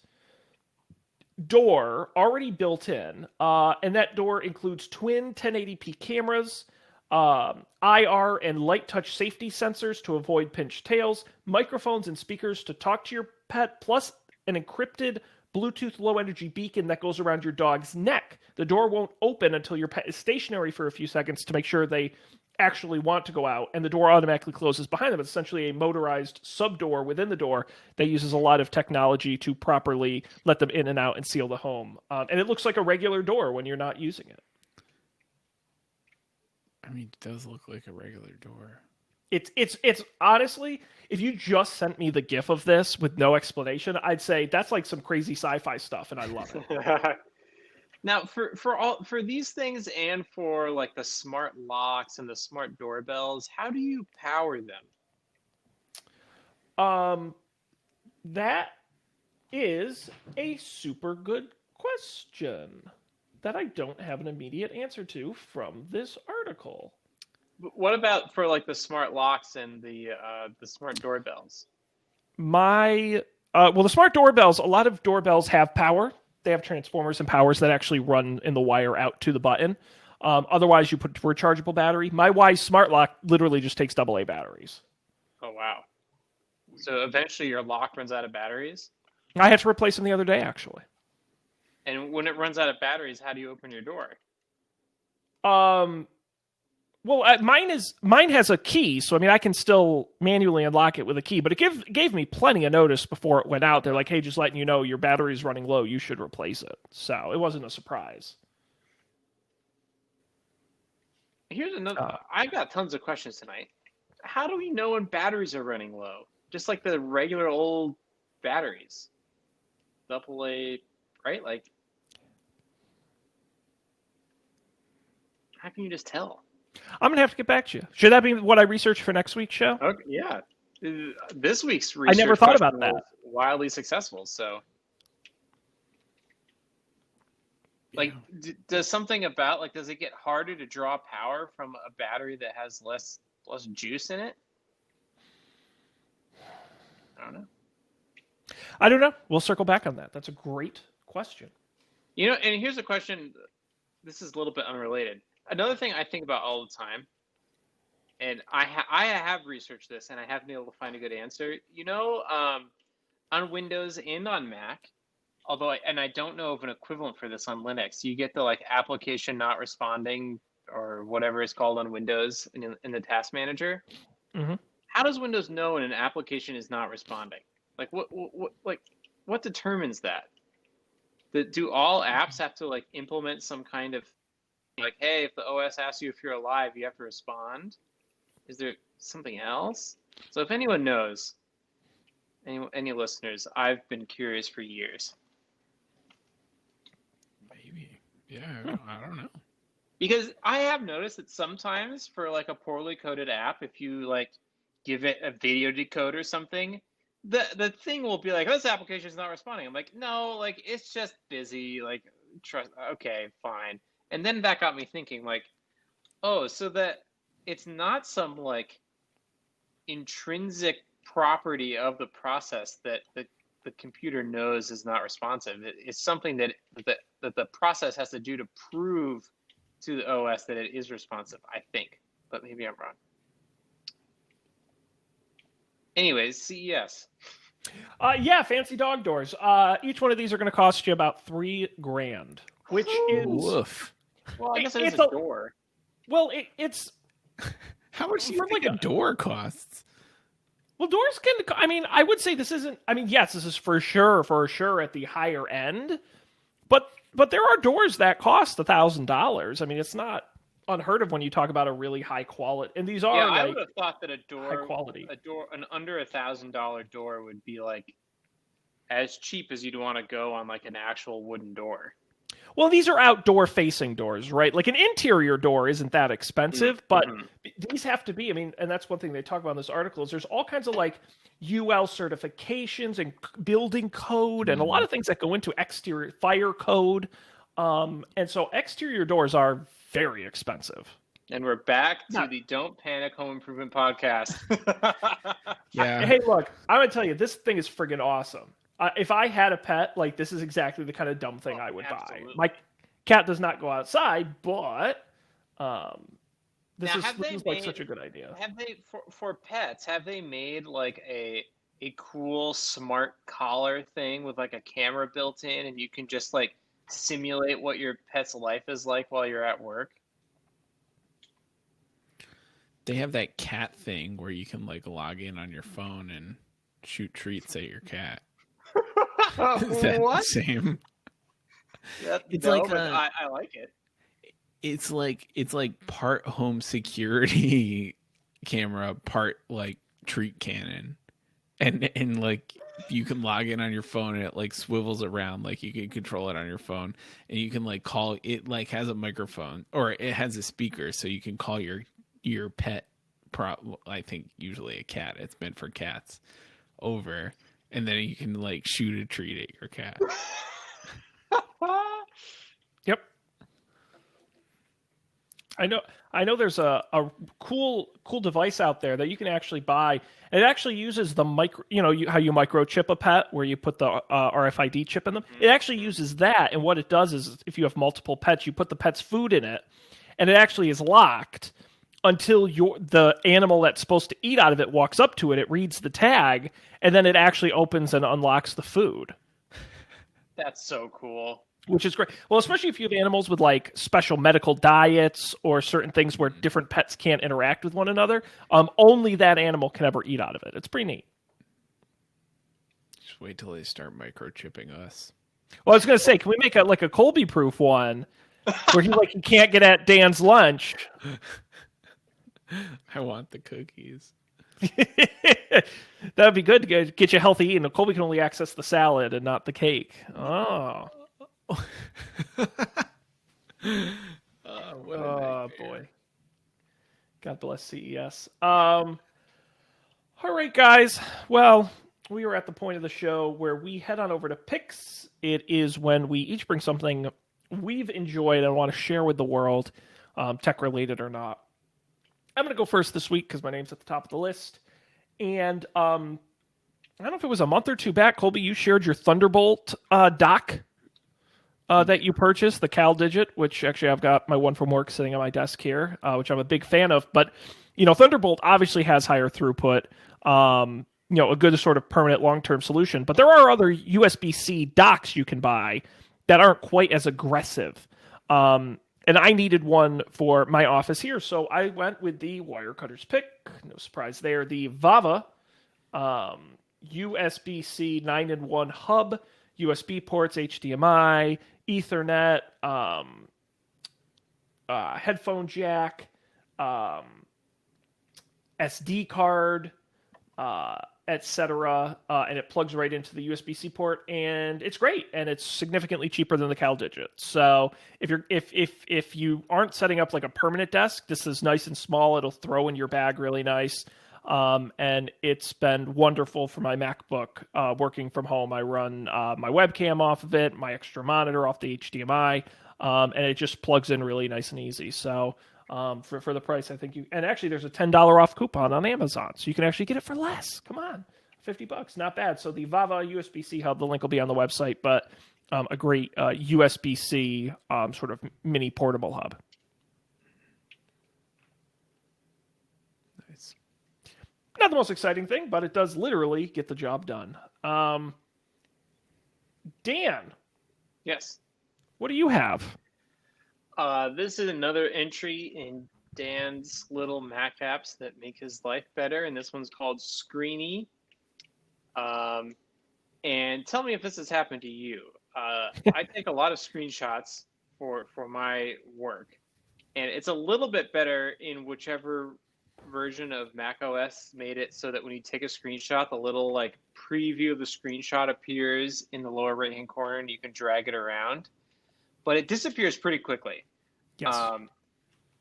door already built in. And that door includes twin 1080p cameras, IR and light touch safety sensors to avoid pinched tails, microphones and speakers to talk to your pet, plus an encrypted Bluetooth low-energy beacon that goes around your dog's neck. The door won't open until your pet is stationary for a few seconds to make sure they actually want to go out, and the door automatically closes behind them. It's essentially a motorized sub-door within the door that uses a lot of technology to properly let them in and out and seal the home. And it looks like a regular door when you're not using it. I mean, it does look like a regular door. It's honestly, if you just sent me the GIF of this with no explanation, I'd say that's like some crazy sci-fi stuff, and I love it. Now, for these things and for like the smart locks and the smart doorbells, how do you power them? That is a super good question that I don't have an immediate answer to from this article. What about for like the smart locks and the smart doorbells? Well, the smart doorbells, a lot of doorbells have power. They have transformers and powers that actually run in the wire out to the button. Otherwise, you put a rechargeable battery. My Wise smart lock literally just takes AA batteries. Oh, wow. So eventually your lock runs out of batteries? I had to replace them the other day, actually. And when it runs out of batteries, how do you open your door? Well, mine has a key, so I mean I can still manually unlock it with a key. But it gave me plenty of notice before it went out. They're like, "Hey, just letting you know your battery's running low. You should replace it." So it wasn't a surprise. Here's another. I got tons of questions tonight. How do we know when batteries are running low? Just like the regular old batteries, AA, right? Like, how can you just tell? I'm gonna have to get back to you. Should that be what I research for next week's show? Okay, yeah. This week's research I never thought about that. was wildly successful. So, like, does something about like does it get harder to draw power from a battery that has less juice in it? I don't know. We'll circle back on that. That's a great question. You know, and here's a question. This is a little bit unrelated. Another thing I think about all the time, and I have researched this, and I haven't been able to find a good answer. You know, on Windows and on Mac, although I don't know of an equivalent for this on Linux. You get the like application not responding or whatever it's called on Windows in the task manager. Mm-hmm. How does Windows know when an application is not responding? Like what determines that? Do all apps have to like implement some kind of like, hey, if the OS asks you if you're alive, you have to respond? Is there something else? So if anyone knows, any listeners, I've been curious for years. Maybe. Yeah, I don't know. Because I have noticed that sometimes for like a poorly coded app, if you like give it a video decode or something, the thing will be like, this application is not responding. I'm like, no, like it's just busy. Like, trust. Okay, fine. And then that got me thinking, like, oh, so that it's not some like intrinsic property of the process that the computer knows is not responsive. It's something that the process has to do to prove to the OS that it is responsive, I think. But maybe I'm wrong. Anyways, CES. Yeah, fancy dog doors. Each one of these are going to cost you about $3,000, which is woof. Well, I guess it's a door. Well, it's how much do you think a door costs? Well, doors can. I mean, I would say this isn't. I mean, yes, this is for sure at the higher end, but there are doors that cost $1,000. I mean, it's not unheard of when you talk about a really high quality. And these are yeah, like I would have thought that high quality. An under $1,000 door would be like as cheap as you'd want to go on like an actual wooden door. Well, these are outdoor facing doors, right? Like an interior door isn't that expensive, but these have to be. I mean, and that's one thing they talk about in this article is there's all kinds of like UL certifications and building code and a lot of things that go into exterior fire code. And so exterior doors are very expensive. And we're back to the Don't Panic Home Improvement podcast. Yeah. Hey, look, I'm going to tell you, this thing is friggin' awesome. If I had a pet, like this is exactly the kind of dumb thing I would buy. My cat does not go outside, but this is like such a good idea. Have they for pets? Have they made like a cool smart collar thing with like a camera built in, and you can just like simulate what your pet's life is like while you're at work? They have that cat thing where you can like log in on your phone and shoot treats at your cat. Is that what? the same? I like it. it's like part home security camera, part like treat cannon, and like you can log in on your phone and it like swivels around, like you can control it on your phone, and you can like call it, like has a microphone or it has a speaker, so you can call your pet, I think usually a cat, it's meant for cats, over, and then you can like shoot a treat at your cat. Yep. I know there's a cool device out there that you can actually buy. It actually uses the micro, how you microchip a pet, where you put the RFID chip in them. It actually uses that, and what it does is, if you have multiple pets, you put the pet's food in it, and it actually is locked until the animal that's supposed to eat out of it walks up to it. It reads the tag, and then it actually opens and unlocks the food. That's so cool. Which is great. Well, especially if you have animals with like special medical diets or certain things where different pets can't interact with one another. Only that animal can ever eat out of it. It's pretty neat. Just wait till they start microchipping us. Well, I was going to say, can we make a Colby proof one where he can't get at Dan's lunch? I want the cookies. That'd be good to get you healthy eating. Colby can only access the salad and not the cake. Oh. Oh boy. God bless CES. All right, guys. Well, we are at the point of the show where we head on over to picks. It is when we each bring something we've enjoyed and want to share with the world, tech related or not. I'm going to go first this week because my name's at the top of the list. And I don't know if it was a month or two back, Colby, you shared your Thunderbolt dock that you purchased, the Cal Digit, which actually I've got my one from work sitting on my desk here, which I'm a big fan of. But, Thunderbolt obviously has higher throughput, a good sort of permanent long-term solution. But there are other USB-C docks you can buy that aren't quite as aggressive. And I needed one for my office here, so I went with the Wirecutter's pick. No surprise there. The Vava USB-C 9-in-1 hub, USB ports, HDMI, Ethernet, headphone jack, SD card, etc. And it plugs right into the USB-C port, and it's great, and it's significantly cheaper than the Cal Digit. So if you aren't setting up like a permanent desk, this is nice and small. It'll throw in your bag really nice. And it's been wonderful for my MacBook working from home. I run my webcam off of it, my extra monitor off the HDMI, and it just plugs in really nice and easy. So for the price, I think and actually there's a $10 off coupon on Amazon, so you can actually get it for less. Come on, $50, not bad. So the Vava USB-C hub, the link will be on the website, but a great USB-C sort of mini portable hub. Not the most exciting thing, but it does literally get the job done. Dan. Yes. What do you have? This is another entry in Dan's little Mac apps that make his life better, and this one's called Screeny. And tell me if this has happened to you. I take a lot of screenshots for my work, and it's a little bit better in whichever version of Mac OS made it so that when you take a screenshot, the little like preview of the screenshot appears in the lower right hand corner and you can drag it around, but it disappears pretty quickly. Yes.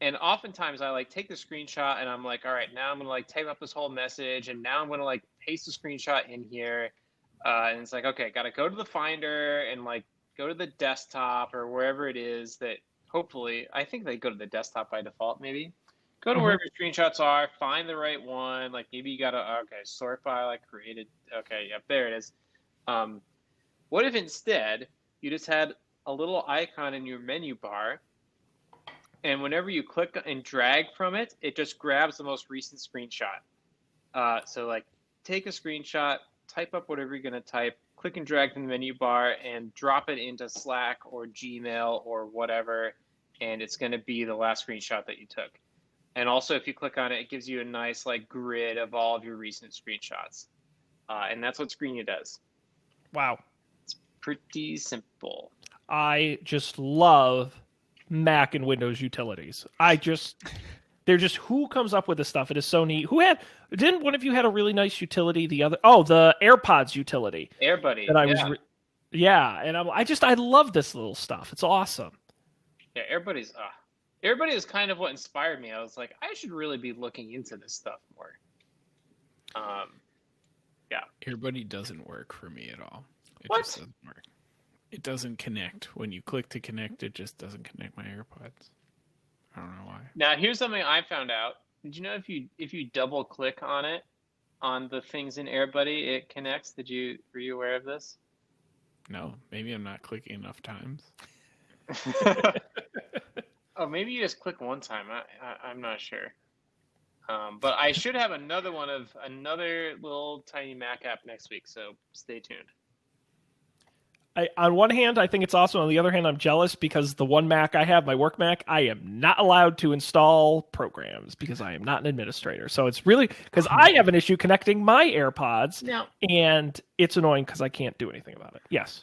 And oftentimes I like take the screenshot and I'm like, all right, now I'm gonna like type up this whole message and now I'm gonna like paste the screenshot in here, and it's like, okay, gotta go to the Finder and like go to the desktop or wherever it is that hopefully, I think they go to the desktop by default, maybe. Go to wherever your screenshots are, find the right one. Like maybe you gotta, sort by like created. Okay, yep, there it is. What if instead you just had a little icon in your menu bar, and whenever you click and drag from it, it just grabs the most recent screenshot. So like take a screenshot, type up whatever you're gonna type, click and drag from the menu bar, and drop it into Slack or Gmail or whatever, and it's gonna be the last screenshot that you took. And also, if you click on it, it gives you a nice like grid of all of your recent screenshots. And that's what Screeny does. Wow. It's pretty simple. I just love Mac and Windows utilities. They're just, who comes up with this stuff? It is so neat. Didn't one of you had a really nice utility? The AirPods utility. AirBuddy. That I was, and I love this little stuff. It's awesome. Yeah, AirBuddy is kind of what inspired me. I was like, I should really be looking into this stuff more. Yeah. AirBuddy doesn't work for me at all. It What? just doesn't work. It doesn't connect. When you click to connect, it just doesn't connect my AirPods. I don't know why. Now, here's something I found out. Did you know if you double click on it, on the things in AirBuddy, it connects? Were you aware of this? No, maybe I'm not clicking enough times. Oh, maybe you just click one time. I'm not sure. But I should have another little tiny Mac app next week, so stay tuned. On one hand, I think it's awesome. On the other hand, I'm jealous because the one Mac I have, my work Mac, I am not allowed to install programs because I am not an administrator. So it's really because I have an issue connecting my AirPods, and it's annoying because I can't do anything about it. Yes.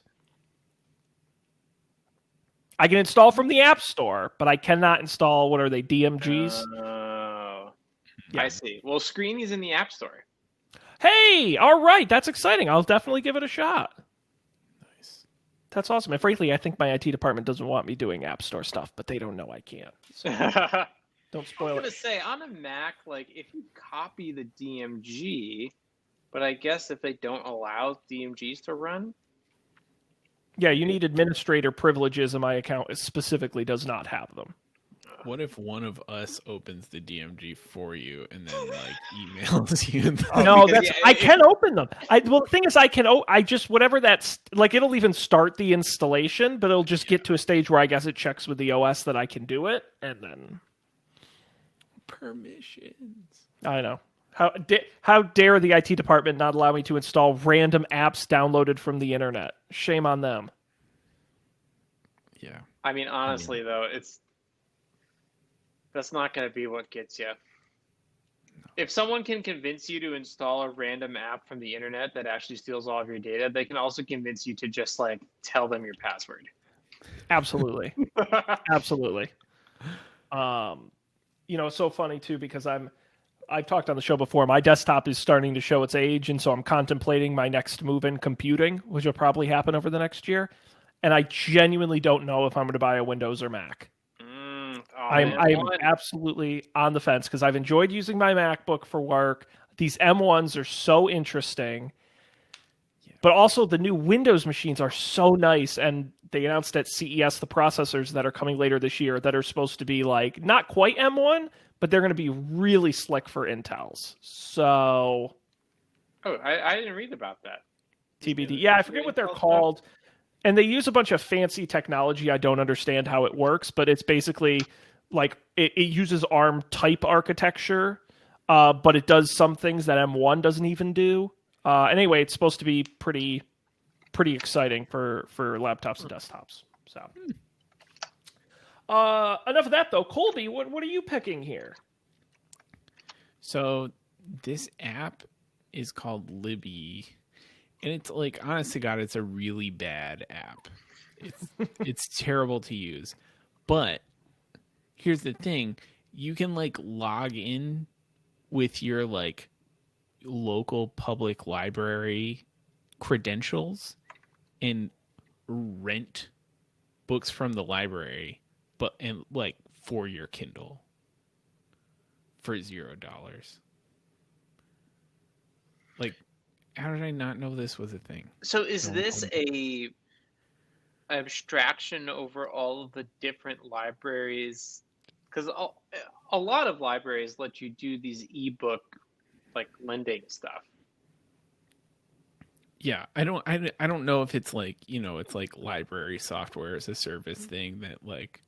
I can install from the App Store, but I cannot install, what are they, DMGs? Oh, Yeah. I see. Well, Screeny's in the App Store. Hey, all right. That's exciting. I'll definitely give it a shot. Nice. That's awesome. And frankly, I think my IT department doesn't want me doing App Store stuff, but they don't know I can't. So don't spoil I was it. gonna say on a Mac, like if you copy the DMG, but I guess if they don't allow DMGs to run, Yeah, you need administrator privileges, and my account specifically does not have them. What if one of us opens the DMG for you and then emails you? No, because, I can open them. The thing is, I just whatever that's like. It'll even start the installation, but it'll just get to a stage where I guess it checks with the OS that I can do it, and then permissions. I know. How dare the IT department not allow me to install random apps downloaded from the internet? Shame on them. Yeah. I mean, honestly though, that's not going to be what gets you. If someone can convince you to install a random app from the internet that actually steals all of your data, they can also convince you to just like tell them your password. Absolutely. Absolutely. It's so funny too because I've talked on the show before. My desktop is starting to show its age, and so I'm contemplating my next move in computing, which will probably happen over the next year. And I genuinely don't know if I'm going to buy a Windows or Mac. I'm absolutely on the fence because I've enjoyed using my MacBook for work. These M1s are so interesting. But also the new Windows machines are so nice, and they announced at CES the processors that are coming later this year that are supposed to be like not quite M1, but they're going to be really slick for Intels. So, I didn't read about that. TBD. Yeah, I forget what they're called. And they use a bunch of fancy technology. I don't understand how it works, but it's basically like it uses ARM type architecture, but it does some things that M1 doesn't even do. Anyway, it's supposed to be pretty exciting for laptops and desktops. So, enough of that though. Colby, what are you picking here? So this app is called Libby, and it's like, honest to God, it's a really bad app. It's terrible to use. But here's the thing: you can like log in with your like local public library credentials and rent books from the library, for your Kindle for $0. Like, how did I not know this was a thing? So is this a abstraction over all of the different libraries? Because a lot of libraries let you do these ebook like lending stuff. Yeah, I don't know if it's like, it's like library software as a service thing that like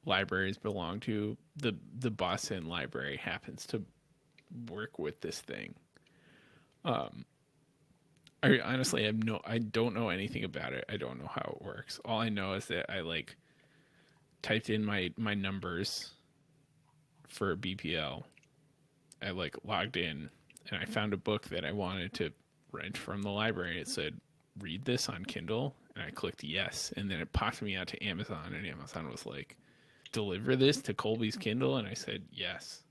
libraries belong to. The Boston Library happens to work with this thing. I honestly I don't know anything about it. I don't know how it works. All I know is that I like typed in my numbers for BPL. I like logged in and I found a book that I wanted to rent from the library. It said read this on Kindle? And I clicked yes. And then it popped me out to Amazon. And Amazon was like, deliver this to Colby's Kindle? And I said yes.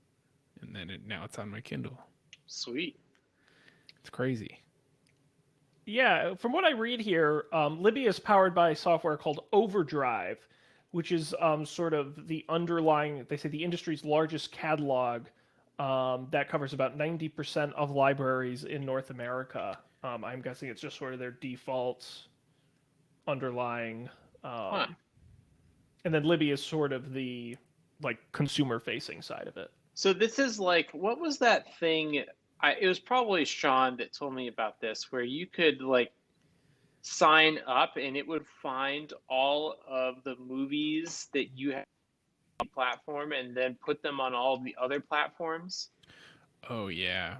And then now it's on my Kindle. Sweet. It's crazy. Yeah, from what I read here, Libby is powered by software called Overdrive, which is sort of the underlying, they say, the industry's largest catalog that covers about 90% of libraries in North America. I'm guessing it's just sort of their default underlying. And then Libby is sort of the like consumer-facing side of it. So this is like, what was that thing? It was probably Sean that told me about this, where you could like sign up and it would find all of the movies that you have on the platform and then put them on all the other platforms. Oh, yeah.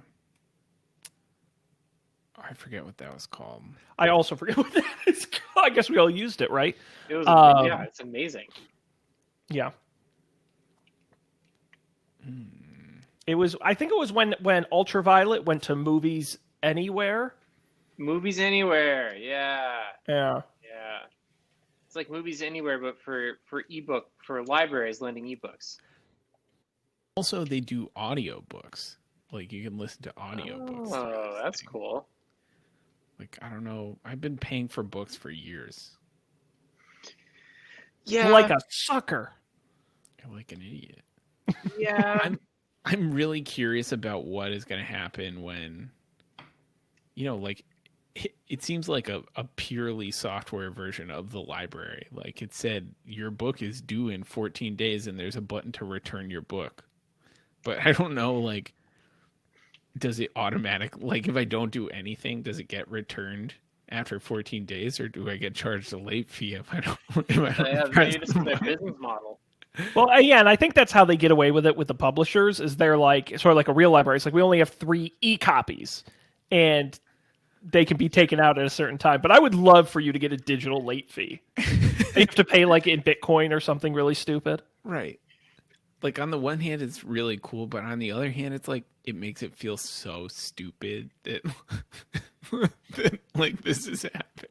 I forget what that was called. I also forget what that is called. I guess we all used it, right? It was, yeah, it's amazing. Yeah. It was, I think it was when Ultraviolet went to Movies Anywhere. Movies Anywhere, yeah. Yeah. Yeah. It's like Movies Anywhere, but for ebook, for libraries lending ebooks. Also, they do audiobooks. Like, you can listen to audiobooks. Oh, that's cool. Like, I don't know. I've been paying for books for years. Yeah. Like a sucker. I'm like an idiot. Yeah. I'm really curious about what is going to happen when, like, it seems like a purely software version of the library. Like, it said your book is due in 14 days and there's a button to return your book. But I don't know, like, does it like, if I don't do anything, does it get returned after 14 days, or do I get charged a late fee if I don't? Maybe this is their business model. Well, yeah, and I think that's how they get away with it with the publishers, is they're like, sort of like a real library. It's like, we only have 3 e-copies, and they can be taken out at a certain time. But I would love for you to get a digital late fee. You have to pay, like, in Bitcoin or something really stupid. Right. Like, on the one hand, it's really cool, but on the other hand, it's like, it makes it feel so stupid that, that like, this is happening.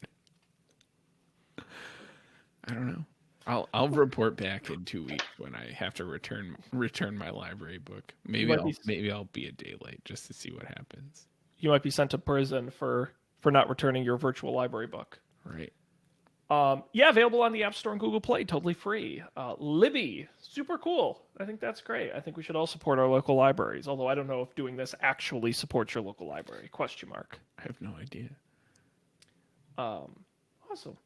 I don't know. I'll report back in 2 weeks when I have to return my library book. Maybe I'll be a day late just to see what happens. You might be sent to prison for not returning your virtual library book. Right. Yeah, available on the App Store and Google Play, totally free. Libby, super cool. I think that's great. I think we should all support our local libraries, although I don't know if doing this actually supports your local library. Question mark. I have no idea. Awesome.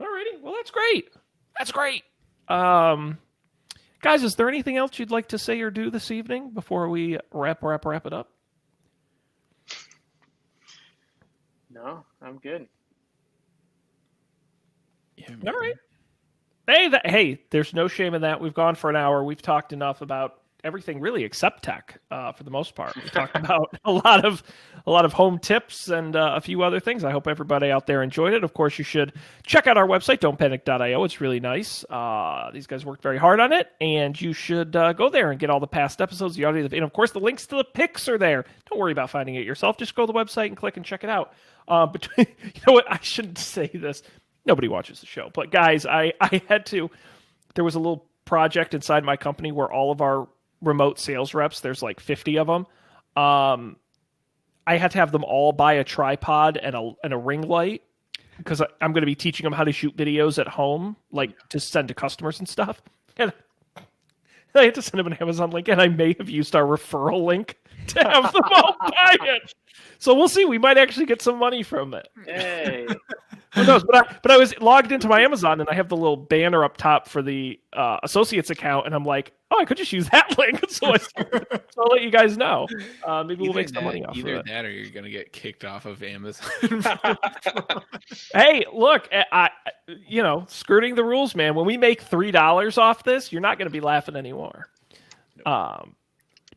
Alrighty. Well, that's great. That's great. Guys, is there anything else you'd like to say or do this evening before we wrap it up? No, I'm good. Yeah, All right. Hey, there's no shame in that. We've gone for an hour. We've talked enough about everything really except tech for the most part. We talked about a lot of home tips and a few other things. I hope everybody out there enjoyed it. Of course, you should check out our website, don'tpanic.io. It's really nice. These guys worked very hard on it, and you should go there and get all the past episodes, the audio, and of course the links to the pics are there. Don't worry about finding it yourself. Just go to the website and click and check it out. But you know what? I shouldn't say this. Nobody watches the show, but guys, I had to. There was a little project inside my company where all of our remote sales reps, there's like 50 of them. I had to have them all buy a tripod and a ring light because I'm going to be teaching them how to shoot videos at home, like to send to customers and stuff. And I had to send them an Amazon link, and I may have used our referral link to have them all buy it. So we'll see. We might actually get some money from it. Hey. Who knows? But I was logged into my Amazon, and I have the little banner up top for the associates account, and I'm like, oh, I could just use that link. So I'll let you guys know. Maybe we'll make some money off of it. Either that, or you're going to get kicked off of Amazon. Hey, look, skirting the rules, man. When we make $3 off this, you're not going to be laughing anymore.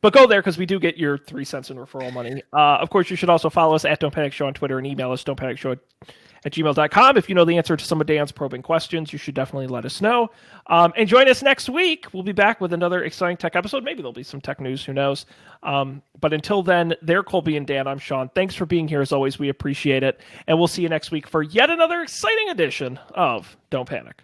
But go there because we do get your 3 cents in referral money. Of course, you should also follow us at Don't Panic Show on Twitter and email us don'tpanicshow@gmail.com. If you know the answer to some of Dan's probing questions, you should definitely let us know. And join us next week. We'll be back with another exciting tech episode. Maybe there'll be some tech news. Who knows? But until then, they're Colby and Dan. I'm Sean. Thanks for being here as always. We appreciate it. And we'll see you next week for yet another exciting edition of Don't Panic.